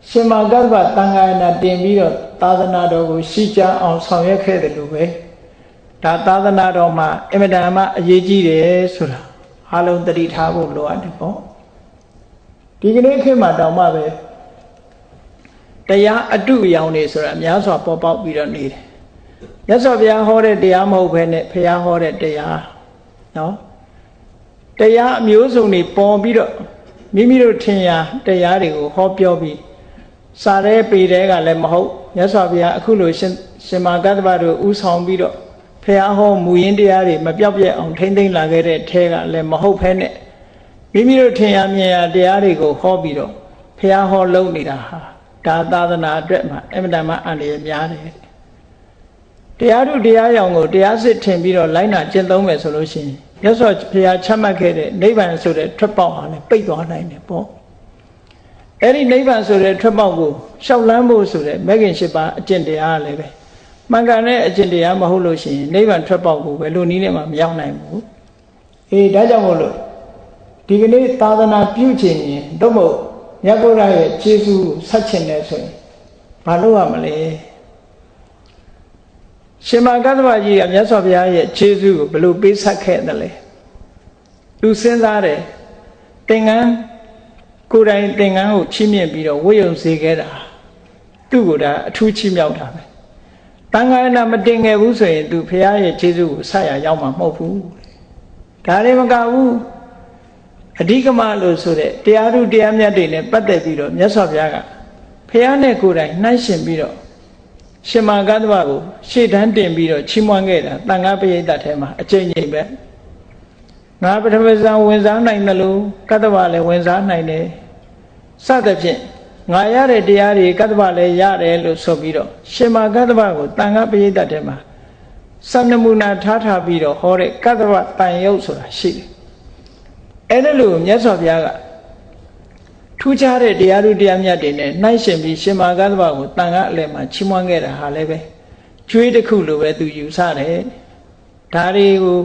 ရှင်မကတ္တဗတန်ခါရဏတင်ပြီးတော့သာသနာတော်ကိုရှိကြအောင်ဆောင်ရွက်ခဲ့တယ်လို့ပဲဒါသာသနာတော်မှာအင်မတန်မှအရေးကြီးတယ်ဆိုတာအားလုံးသတိထားဖို့လိုအပ်တယ်ပေါ့ဒီကနေ့ခေတ်မှာတောင်မှပဲတရားအတုအယောင်တွေဆိုတာများစွာပေါ်ပေါက်ပြီးတော့နေတယ်မြတ်စွာဘုရားဟောတဲ့တရားမဟုတ်ဘဲနဲ့ဘုရားဟောတဲ့တရားနော်တရားအမျိုးစုံတွေပေါ်ပြီးတော့မိမိတို့ထင်ရာတရားတွေကိုဟောပြောပြီးစာရဲပေတဲ့ကလည်းမဟုတ်မြတ်စွာဘုရားအခုလိုရှင်မာကတ္တဗတို့ဥဆောင်ပြီးတော့ဘုရားဟောမူရင်းတရားတွေမပြောက်ပြက်အောင်ထိမ့်သိမ့်လာခဲ့တဲ့ထဲကလည်းမဟုတ်ဖ ೇನೆ မိမိတို့ထင်ရမြင်ရတရားတွေကိုဟောပြီးတော့ဘုရားဟောလုံးနေတာဟာဒါသာသနာအတွက်မှာအင်မတန်မှအန္တရာယ်များတယ်တရားထုတရားရောင်ကိုတရားစစ်ထင်ပြီးတော့လိုက်နာကျင့်သုံးမယ်ဆိုလို့ရှိရင်မြတ်စွာဘုရားချမှတ်ခဲ့တဲ့နိဗ္ဗာန်ဆိုတဲ့ထွက်ပေါက်ဟာလည်းပိတ်သွားနိုင်တယ်ပေါ့အဲ့ဒီနိဗ္ဗာန်ဆိုတဲ့ထွက်ပေါက်ကိုရှောက်လန်းဖို့ဆိုတဲ့မဂ်ခင်၈ပါးအကျင့်တရားလည်းပဲမှန်ကန်တဲ့အကျင့်တရားမဟုတ်လို့ရှိရင်နိဗ္ဗာန်ထွက်ပေါက်ကိုဘယ်လိုနည်းနဲ့မှမရောက်နိုင်ဘူးဒါကြောင့်မို့လို့ဒီကနေ့သာသနာပြုခြင်းရင်တော့မို့မြတ်ဗုဒ္ဓရဲ့ကျေးဇူးဆက်ချင်တယ်ဆိုရင်ဘာလုပ်ရမလဲရှင်မကတ္တဗကြီးကမြတ်စွာဘုရားရဲ့ကျေးဇူးကိုဘယ်လိုပေးဆက်ခဲ့တယ်လဲသူစဉ်းစားတယ်သင်္ကန်းကိုယ်တိုင်သင်္ကန်းကိုချီးမြှင့်ပြီးတော့ဝိယုံစေခဲ့တာသူ့ကိုဒါအထူးချီးမြှောက်တာပဲတန်ခါရဏမတင်ခဲ့ဘူးဆိုရင်သူဘုရားရဲ့ကျေးဇူးကိုဆက်ရရောက်မှာမဟုတ်ဘူးဒါလည်းမကဘူးအဓိကမလို့ဆိုတဲ့တရားထုတရားမြတ်တွေနဲ့ပတ်သက်ပြီးတော့မြတ်စွာဘုရားကဘုရားနဲ့ကိုယ်တိုင်နှိုင်းရှင်ပြီးတော့ရှင်မကတ္တဗကိုရှေ့တန်းတင်ပြီးတော့ချီးမွမ်းခဲ့တာတန်ခါပရိသတ်ထဲမှာအကျဉ်းချင်းပဲငါပထမဇန်ဝင်စားနိုင်တယ်လို့ကတ္တဗလည်းဝင်စားနိုင်တယ်စသဖြင့်ငါရတဲ့တရားတွေကတ္တဗလည်းရတယ်လို့ဆိုပြီးတော့ရှင်မကတ္တဗကိုတန်ခါပရိသတ်ထဲမှာစံနမူနာထားပြီးတော့ဟောတဲ့ကတ္တဗတန်ရုပ်ဆိုတာရှိတယ်အဲ့ဒါလို့မြတ်စွာဘုရားကထူးခြားတဲ့တရားထုတရားမြတ်တွေနဲ့နှိုင်းရှင်ပြီးရှင်မကတ္တဗကိုတန်ခါအလယ်မှာချီးမွမ်းခဲ့တာဟာလည်းပဲကျွေးတစ်ခုလိုပဲသူယူဆတယ်ဒါတွေကို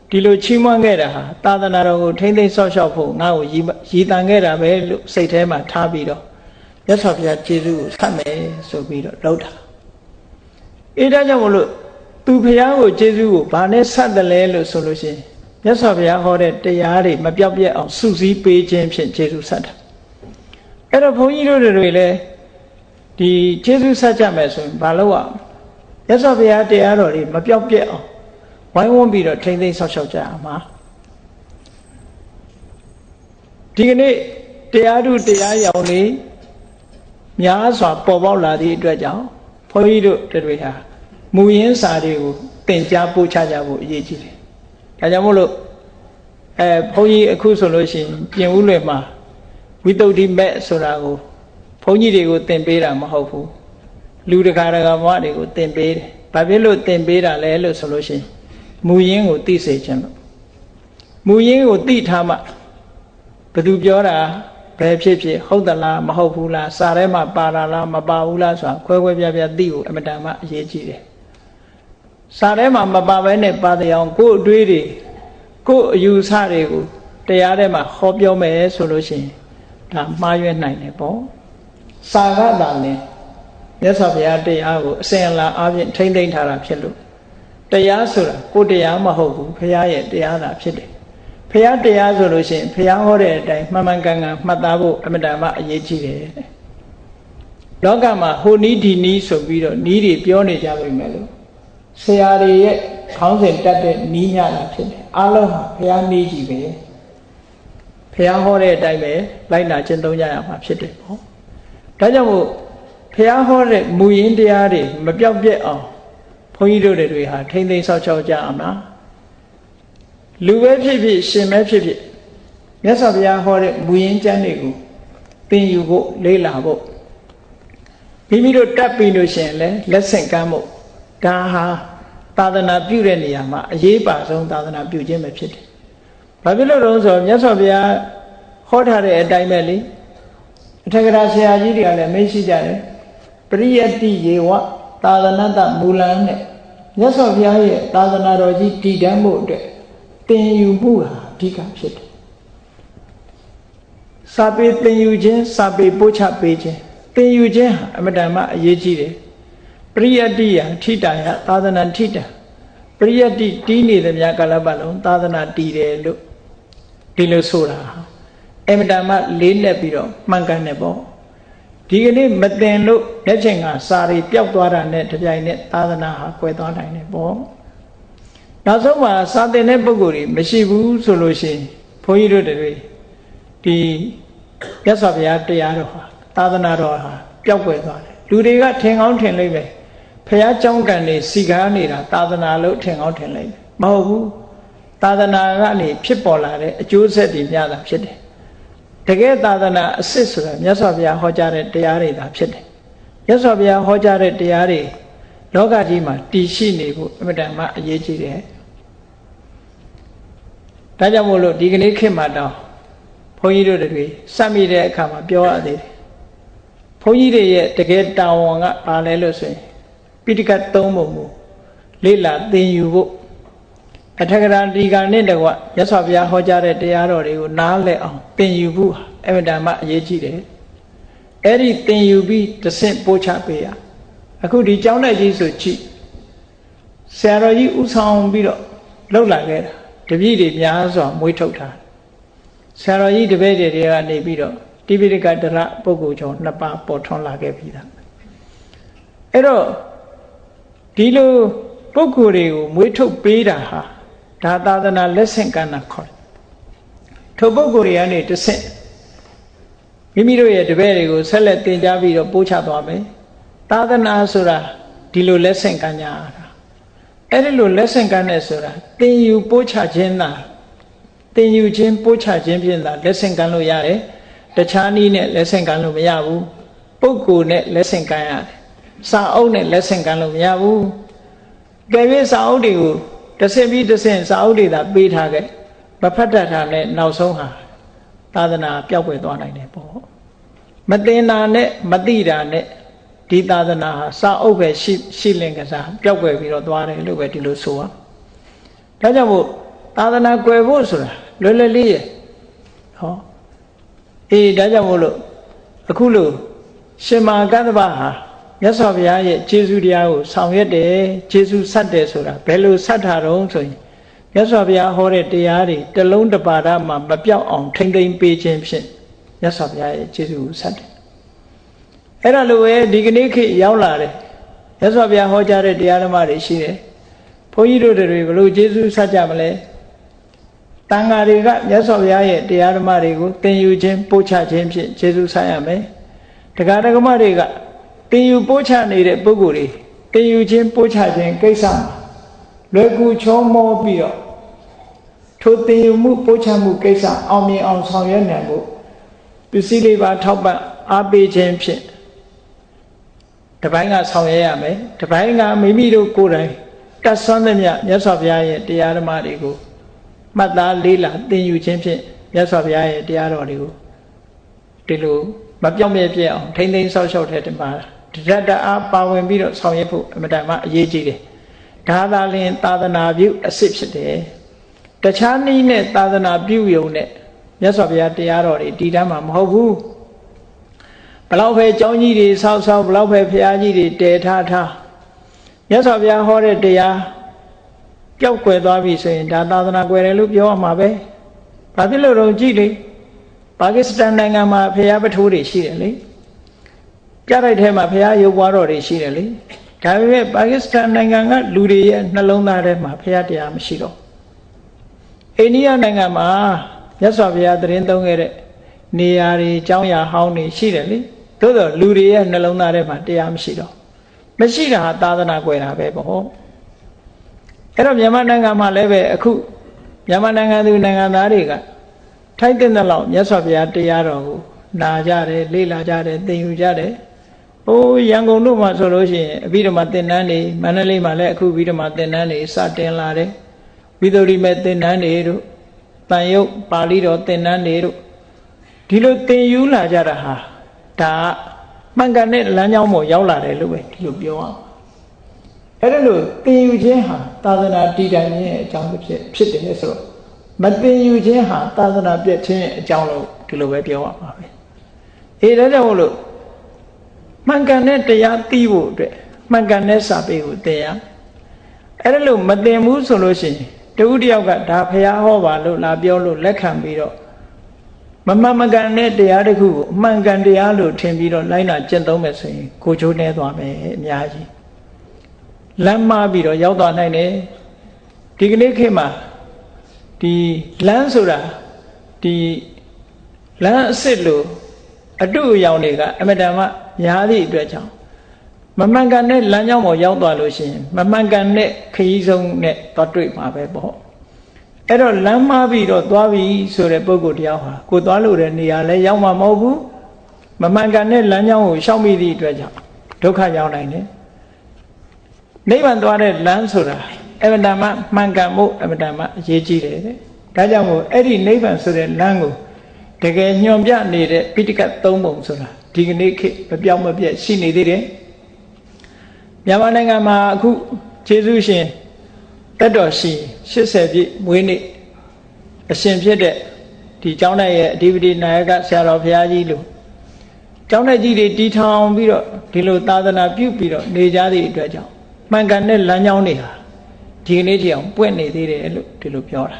ဒီလိုချီးမွမ်းခဲ့တာဟာသာသနာတော်ကိုထိမ့်သိမ်းဆောက်ရှောက်ဖို့ငါ့ကိုရည်တန်ခဲ့တာပဲလို့စိတ်ထဲမှာထားပြီးတော့မြတ်စွာဘုရားကျေးဇူးကိုဆက်မယ်ဆိုပြီးတော့လုပ်တာဒါကြောင့်မလို့သူဘုရားကိုကျေးဇူးကိုဘာနဲ့ဆက်တယ်လဲလို့ဆိုလို့ရှိရင်မြတ်စွာဘုရားဟောတဲ့တရားတွေမပြောက်ပြက်အောင်စုစည်းပေးခြင်းဖြင့်ကျေးဇူးဆက်တာအဲ့တော့ဘုန်းကြီးတို့တွေလည်းဒီကျေးဇူးဆက်ကြမယ်ဆိုရင်ဘာလို့อ่ะမြတ်စွာဘုရားတရားတော်တွေမပြောက်ပြက်အောင်ဝိုင်းဝန်းပြီးတော့ထိမ့်သိမ်းဆောက်ရှောက်ကြရမှာဒီကနေ့တရားထုတရားရောင်လေးများစွာပေါ်ပေါက်လာသည့်အတွက်ကြောင့်ဘုန်းကြီးတို့တွေဟာမူရင်းစာတွေကိုသင်ကြားပို့ချကြဖို့အရေးကြီးတယ်ဒါကြောင့်မို့လို့ဘုန်းကြီးအခုဆိုလို့ရှိရင်ပြင်ဦးလွယ်မှာဝိသုဒ္ဓိမဲ့ဆိုတာကိုဘုန်းကြီးတွေကိုသင်ပေးတာမဟုတ်ဘူးလူတကာမတွေကိုသင်ပေးတယ်ဘာဖြစ်လို့သင်ပေးတာလဲလို့ဆိုလို့ရှိရင်မူရင်းကိုသိစေခြင်းလို့မူရင်းကိုသိထားမှဘယ်သူပြောတာဘယ်ဖြစ်ဖြစ်ဟုတ်သလားမဟုတ်ဘူးလားစာထဲမှာပါတာလားမပါဘူးလားဆိုတာခွဲခွဲပြားပြားသိဖို့အမတန်မှအရေးကြီးတယ်စာထဲမှာမပါဘဲနဲ့ပါတဲ့အောင်ကိုယ်အတွေးတွေကိုယ်အယူဆတွေကိုတရားထဲမှာဟောပြောမယ်ဆိုလို့ရှိရင်ဒါမှားရွက်နိုင်တယ်ပေါ့စာကသာလဲမြတ်စွာဘုရားတရားကိုအစဉ်အလာအားဖြင့်ထိမ့်သိမ်းထားတာဖြစ်လို့တရားဆိုတာကိုယ်တရားမဟုတ်ဘူးဘုရားရဲ့တရားသာဖြစ်တယ်ဘုရားတရားဆိုလို့ရှိရင်ဘုရားဟောတဲ့အတိုင်းမှန်မှန်ကန်ကန်မှတ်သားဖို့အမတန်မှအရေးကြီးတယ်လောကမှာဟိုနီးဒီနီးဆိုပြီးတော့နီးတွေပြောနေကြပါမယ်လို့ဆရာတွေရဲ့ခေါင်းစဉ်တက်တဲ့နီးညတာဖြစ်တယ်အားလုံးဟာဘုရားနီးကြီးပဲဘုရားဟောတဲ့အတိုင်းပဲလိုက်နာကျင့်သုံးကြရမှာဖြစ်တယ်ပေါ့ဒါကြောင့်မို့ဘုရားဟောတဲ့မူရင်းတရားတွေမပြောက်ပြက်အောင်ဘုန်းကြီးတို့တွေဟာထိမ့်သိမ်းဆောက်ရှောက်ကြအောင်လားလူပဲဖြစ်ဖြစ်ရှင်ပဲဖြစ်ဖြစ်မြတ်စွာဘုရားဟောတဲ့မူရင်းကျမ်းတွေကိုသင်ယူဖို့လေ့လာဖို့မိမိတို့တတ်ပြီးလို့ရှိရင်လည်းလက်ဆင့်ကမ်းဖို့ဒါဟာသာသနာပြုတဲ့နေရာမှာအရေးပါဆုံးသာသနာပြုခြင်းပဲဖြစ်တယ်။ဘာဖြစ်လို့လဲဆိုတော့မြတ်စွာဘုရားဟောထားတဲ့အတိုင်းပဲလေအထက်ကရာဆရာကြီးတွေကလည်းမေးရှိကြတယ်ပရိယတ္တိယေဝ သာသနာတမူလန်းနဲ့မြတ်စွာဘုရားရဲ့သာသနာတော်ကြီးတည်တံ့ဖို့အတွက်သင်ယူမှုဟာအဓိကဖြစ်တယ်စာပေသင်ယူခြင်းစာပေပို့ချပေးခြင်းသင်ယူခြင်းဟာအမတန်မှအရေးကြီးတယ်ပရိယတ္တိယထိတာယသာသနာထိတာပရိယတ္တိတီးနေတဲ့များကာလပတ်လုံးသာသနာတည်တယ်လို့ဒီလိုဆိုတာအမတန်မှလေးလက်ပြီးတော့မှန်ကန်တယ်ပေါ့ဒီကနေ့မသင်လို့လက်ချိန်ကစာရီပျောက်သွားတာနဲ့တပြိုင်နက်သာသနာဟာကွယ်သွားနိုင်တယ်ပေါ့နောက်ဆုံးမှာစာသင်တဲ့ပုဂ္ဂိုလ်တွေမရှိဘူးဆိုလို့ရှိရင်ဘုန်းကြီးတို့တွေဒီမြတ်စွာဘုရားတရားတော်ဟာသာသနာတော်ဟာပျောက်ကွယ်သွားတယ်လူတွေကထင်ကောင်းထင်လိမ့်မယ်ဘုရားကျောင်းကန်တွေစီကားနေတာသာသနာလို့ထင်ကောင်းထင်လိမ့်မယ်မဟုတ်ဘူးသာသနာကနေဖြစ်ပေါ်လာတဲ့အကျိုးဆက်တွေများတာဖြစ်တယ်တကယ်သာသနာအစစ်ဆိုတာမြတ်စွာဘုရားဟောကြားတဲ့တရားတွေသာဖြစ်တယ်မြတ်စွာဘုရားဟောကြားတဲ့တရားတွေလောကကြီးမှာတည်ရှိနေဖို့အမြဲတမ်းအရေးကြီးတယ်ဒါကြောင့်မို့လို့ဒီကနေ့ခေတ်မှာတော့ဘုန်းကြီးတို့တွေစက်မိတဲ့အခါမှာပြောရသေးတယ်ဘုန်းကြီးတွေရဲ့တကယ်တာဝန်ကဘာလဲလို့ဆိုရင်ပိဋကတ်သုံးပုံမူလေ့လာသင်ယူဖို့အထက်ကရာဒီကနဲ့တကွမြတ်စွာဘုရားဟောကြားတဲ့တရားတော်တွေကိုနားလည်အောင်သင်ယူဖို့အမြဲတမ်းအရေးကြီးတယ်အဲ့ဒီသင်ယူပြီးတဆင့်ပို့ချပေးရအခုဒီကျောင်းတဲ့ကြီးဆိုကြည့်ဆရာတော်ကြီးဥဆောင်ပြီးတော့လှုပ်လာခဲ့တာတပည့်တွေများစွာမွေးထုတ်တာဆရာတော်ကြီးတပည့်တွေကနေပြီးတော့တိပိဋကတရပုဂ္ဂိုလ်ကျော်နှစ်ပါးပေါ်ထွန်းလာခဲ့ပြီသားအဲ့တော့ဒီလိုပုဂ္ဂိုလ်တွေကိုမွေးထုတ်ပေးတာဟာဒါသာသနာလက်ဆင့်ကမ်းတာခေါ်တယ်ထိုပုဂ္ဂိုလ်တွေကနေတဆင့်မိမိတို့ရဲ့တပည့်တွေကိုဆက်လက်သင်ကြားပြီးတော့ပို့ချသွားမယ်သာသနာဆိုတာဒီလိုလက်ဆင့်ကမ်းကြတာအဲ့ဒီလိုလက်ဆင့်ကမ်းတဲ့ဆိုတာသင်ယူပို့ချခြင်းသာသင်ယူခြင်းပို့ချခြင်းဖြင့်သာလက်ဆင့်ကမ်းလို့ရတယ်တခြားနည်းနဲ့လက်ဆင့်ကမ်းလို့မရဘူးပုဂ္ဂိုလ်နဲ့လက်ဆင့်ကမ်းရတယ်စာအုပ်နဲ့လက်ဆင့်ကမ်းလို့မရဘူးကဲပြီးစာအုပ်တွေကိုတဆင့်ပြီးတဆင့်စာအုပ်တွေသာပေးထားခဲ့မဖတ်တတ်တာနဲ့နောက်ဆုံးဟာသာသနာပျောက်ကွယ်သွားနိုင်တယ်ပေါ့မသင်တာနဲ့မသိတာနဲ့ဒီသာသနာဟာစာအုပ်ပဲရှိလင်ကစားပျောက်ကွယ်ပြီးတော့သွားတယ်လို့ပဲဒီလိုဆိုရဒါကြောင့်မို့သာသနာကွယ်ဖို့ဆိုတာလွယ်လွယ်လေးရဲ့ဟောအေးဒါကြောင့်မို့လို့အခုလို့ရှင်မကတ္တဗဟာမြတ်စွာဘုရားရဲ့ကျေးဇူးတရားကိုဆောင်ရွက်တယ်ကျေးဇူးဆက်တယ်ဆိုတာဘယ်လိုဆက်တာတော့ဆိုရင်မြတ်စွာဘုရားဟောတဲ့တရားတွေတစ်လုံးတစ်ပါဒမှမပြောက်အောင်ထိမ့်သိမ့်ပေးခြင်းဖြင့်မြတ်စွာဘုရားရဲ့ကျေးဇူးကိုဆက်တယ်အဲ့ဒါလိုပဲဒီကနေ့ခေတ်ရောက်လာတယ်မြတ်စွာဘုရားဟောကြားတဲ့တရားဓမ္မတွေရှိတယ်ဘုန်းကြီးတို့တွေဘယ်လိုကျေးဇူးဆက်ကြမလဲတန်ဃာတွေကမြတ်စွာဘုရားရဲ့တရားဓမ္မတွေကိုသင်ယူခြင်းပို့ချခြင်းဖြင့်ကျေးဇူးဆက်ရမယ်တရားဓမ္မတွေကသင်ယူပို့ချနေတဲ့ပုဂ္ဂိုလ်တွေသင်ယူခြင်းပို့ချခြင်းကိစ္စမှာလွယ်ကူချောမောပြီးတော့ထိုသင်ယူမှုပို့ချမှုကိစ္စအောင်မြင်အောင်ဆောင်ရွက်နိုင်ဖို့ပစ္စည်းလေးပါထောက်ပံ့အားပေးခြင်းဖြင့်တပိုင်းကဆောင်ရွက်ရမယ်တပိုင်းကမိမိတို့ကိုယ်တိုင်တတ်ဆွမ်းသမျှမြတ်စွာဘုရားရဲ့တရားဓမ္မတွေကိုမှတ်သားလေးလာသင်ယူခြင်းဖြင့်မြတ်စွာဘုရားရဲ့တရားတော်တွေကိုဒီလိုမပြောင်းပြဲပြဲအောင်ထိမ့်သိမ်းဆောက်ရှောက်တဲ့ဒီမှာတရတအားပါဝင်ပြီးတော့ဆောင်ရွက်ဖို့အမှန်တမ်းအရေးကြီးတယ်ဒါသာလျှင်သာသနာပြုအစစ်ဖြစ်တယ်တခြားနည်းနဲ့သာသနာပြုရုံနဲ့မြတ်စွာဘုရားတရားတော်တွေတည်တမ်းမှာမဟုတ်ဘူးဘလောက်ပဲကျောင်းကြီးတွေဆောက်ဘလောက်ပဲဘုရားကြီးတွေတည်ထားမြတ်စွာဘုရားဟောတဲ့တရားပျောက်ကွယ်သွားပြီဆိုရင်ဒါသာသနာကွယ်တယ်လို့ပြောရမှာပဲဘာဖြစ်လို့တော့ကြည့်လေပါကစ္စတန်နိုင်ငံမှာဘုရားပထိုးတွေရှိတယ်လေကြားလိုက်ထဲမှာဘုရားရုပ်ပွားတော်တွေရှိတယ်လေဒါပေမဲ့ပါကစ္စတန်နိုင်ငံကလူတွေရဲ့နှလုံးသားထဲမှာဘုရားတရားမရှိတော့အိန္ဒိယနိုင်ငံမှာမြတ်စွာဘုရားသတင်းသုံးခဲ့တဲ့နေရာတွေကျောင်းရာဟောင်းတွေရှိတယ်လေသို့တော့လူတွေရဲ့နှလုံးသားထဲမှာတရားမရှိတော့မရှိတာဟာသာသနာကွယ်တာပဲပေါ့အဲ့တော့မြန်မာနိုင်ငံမှာလည်းပဲအခုမြန်မာနိုင်ငံသူနိုင်ငံသားတွေကထိုက်တဲ့လောက်မြတ်စွာဘုရားတရားတော်ကိုနာကြတယ်လေ့လာကြတယ်သင်ယူကြတယ်ဟိုရန်ကုန်တို့မှာဆိုလို့ရှိရင်အဘိဓမ္မာသင်တန်းတွေမန္တလေးမှာလည်းအခုအဘိဓမ္မာသင်တန်းတွေစတင်လာတယ်ဝိသုဒ္ဓိမေသင်တန်းတွေတို့တန်ရုပ်ပါဠိတော်သင်တန်းတွေတို့ဒီလိုသင်ယူလာကြတာဟာဒါမှန်ကန်တဲ့လမ်းကြောင်းပေါ်ရောက်လာတယ်လို့ပဲဒီလိုပြောအောင် အဲ့ဒါလို့သင်ယူခြင်းဟာသာသနာတည်တိုင်ခြင်းရဲ့အကြောင်းတစ်ဖြစ်တယ်ဆိုတော့မသင်ယူခြင်းဟာသာသနာပြည့်ခြင်းရဲ့အကြောင်းလို့ဒီလိုပဲပြောရမှာပဲဒါကြောင့်မို့လို့မှန်ကန်တဲ့တရားသိဖို့အတွက်မှန်ကန်တဲ့စာပေကိုသင်ရအဲ့ဒါလို့မသင်ဘူးဆိုလို့ရှိရင်တဦးတယောက်ကဒါဖះဟောပါလို့လာပြောလို့လက်ခံပြီးတော့မမှန်မကန်တဲ့တရားတစ်ခုကိုအမှန်ကန်တရားလို့ထင်ပြီးတော့လိုက်နာကျင့်သုံးမယ်ဆိုရင်ကိုချိုးနေသွားမယ်အများကြီးလမ်းမပြီးတော့ရောက်သွားနိုင်တယ်ဒီကနေ့ခေတ်မှာဒီလမ်းဆိုတာဒီလမ်းအစ်စ်လို့အတုအယောင်တွေကအမတန်မှများသည့်အတွက်ကြောင့်မမှန်ကန်တဲ့လမ်းကြောင်းပေါ်ရောက်သွားလို့ရှိရင်မမှန်ကန်တဲ့ခရီးဆုံးနဲ့သွားတွေ့မှာပဲပေါ့အဲ့တော့လမ်းမပြီးတော့သွားပြီဆိုတဲ့ပုဂ္ဂိုလ်တရားဟာကိုသွားလို့တဲ့နေရာလဲရောက်မှာမဟုတ်ဘူးမမှန်ကန်တဲ့လမ်းကြောင်းကိုရှောက်မိသည့်အတွက်ကြောင့်ဒုက္ခရောက်နိုင်တယ်နိဗ္ဗာန်သွားတဲ့လမ်းဆိုတာအမတန်မှမှန်ကန်မှုအမတန်မှအရေးကြီးတယ်ဒါကြောင့်မို့အဲ့ဒီနိဗ္ဗာန်ဆိုတဲ့လမ်းကိုတကယ်ညွန်ပြနေတဲ့ပိဋကတ်၃ပုံဆိုတာဒီကနေ့ခေတ်မပြောင်းမပြတ်ရှိနေသေးတယ်မြန်မာနိုင်ငံမှာအခုကျေးဇူးရှင်တက်တော်ရှိ80ပြည့်မွေးနေ့အရှင်ဖြစ်တဲ့ဒီကျောင်းတိုက်ရဲ့အဓိပတိနာယကဆရာတော်ဘုရားကြီးလို့ကျောင်းတိုက်ကြီးတွေတီထောင်ပြီးတော့ဒီလိုသာသနာပြုပြီးတော့နေကြသည့်အတွက်ကြောင့်မှန်ကန်တဲ့လမ်းကြောင်းတွေဟာဒီကနေ့ထိအောင်ပွင့်နေသေးတယ်လို့ဒီလိုပြောတာ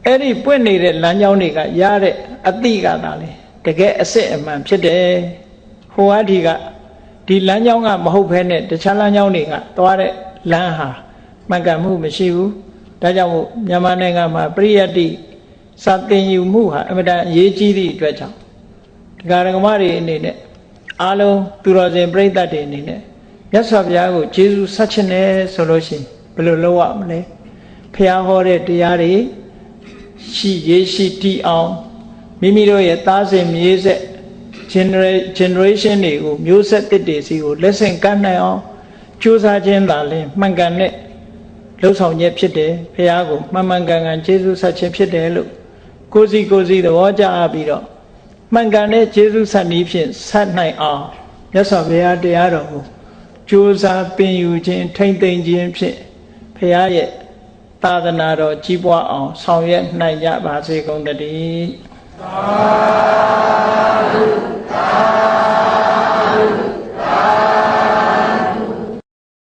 အဲ့ဒီပွင့်နေတဲ့လမ်းကြောင်းတွေကရတဲ့အတိကသာလေတကယ်အစစ်အမှန်ဖြစ်တယ်ဟိုအထိကဒီလမ်းကြောင်းကမဟုတ်ဘဲနဲ့တခြားလမ်းကြောင်းတွေကသွားတဲ့လမ်းဟာမှန်ကန်မှုမရှိဘူးဒါကြောင့်မို့မြန်မာနိုင်ငံမှာပရိယတ္တိစာသင်ယူမှုဟာအမှန်တန်အရေးကြီးသည့်အတွက်ကြောင့်တရားဓမ္မတွေအနေနဲ့အားလုံးသူတော်စင်ပြိဿတ်တွေအနေနဲ့မြတ်စွာဘုရားကိုကျေးဇူးဆက်ခြင်းနဲ့ဆိုလို့ရှိရင်ဘယ်လိုလုပ်ရမလဲဘုရားဟောတဲ့တရားတွေရှိရေးရှိတည်အောင်မိမိတို့ရဲ့သားစဉ်မြေးဆက် generation တွေကိုမျိုးဆက်တစ်တွေစီကိုလက်ဆင့်ကမ်းနိုင်အောင်ကြိုးစားခြင်းသာလျှင်မှန်ကန်တဲ့လှုပ်ဆောင်ချက်ဖြစ်တယ်ဘုရားကိုမှန်မှန်ကန်ကန်ကျေးဇူးဆက်ခြင်းဖြစ်တယ်လို့ကိုယ်စီသဘောကျပြီးတော့မှန်ကန်တဲ့ကျေးဇူးဆက်နည်းဖြင့်ဆက်နိုင်အောင်မြတ်စွာဘုရားတရားတော်ကိုကြိုးစားပင်ယူခြင်းထိမ့်သိမ့်ခြင်းဖြင့်ဘုရားရဲ့သာသနာတော်ကြီးပွားအောင်ဆောင်ရွက်နိုင်ကြပါစေကုန်သတည်း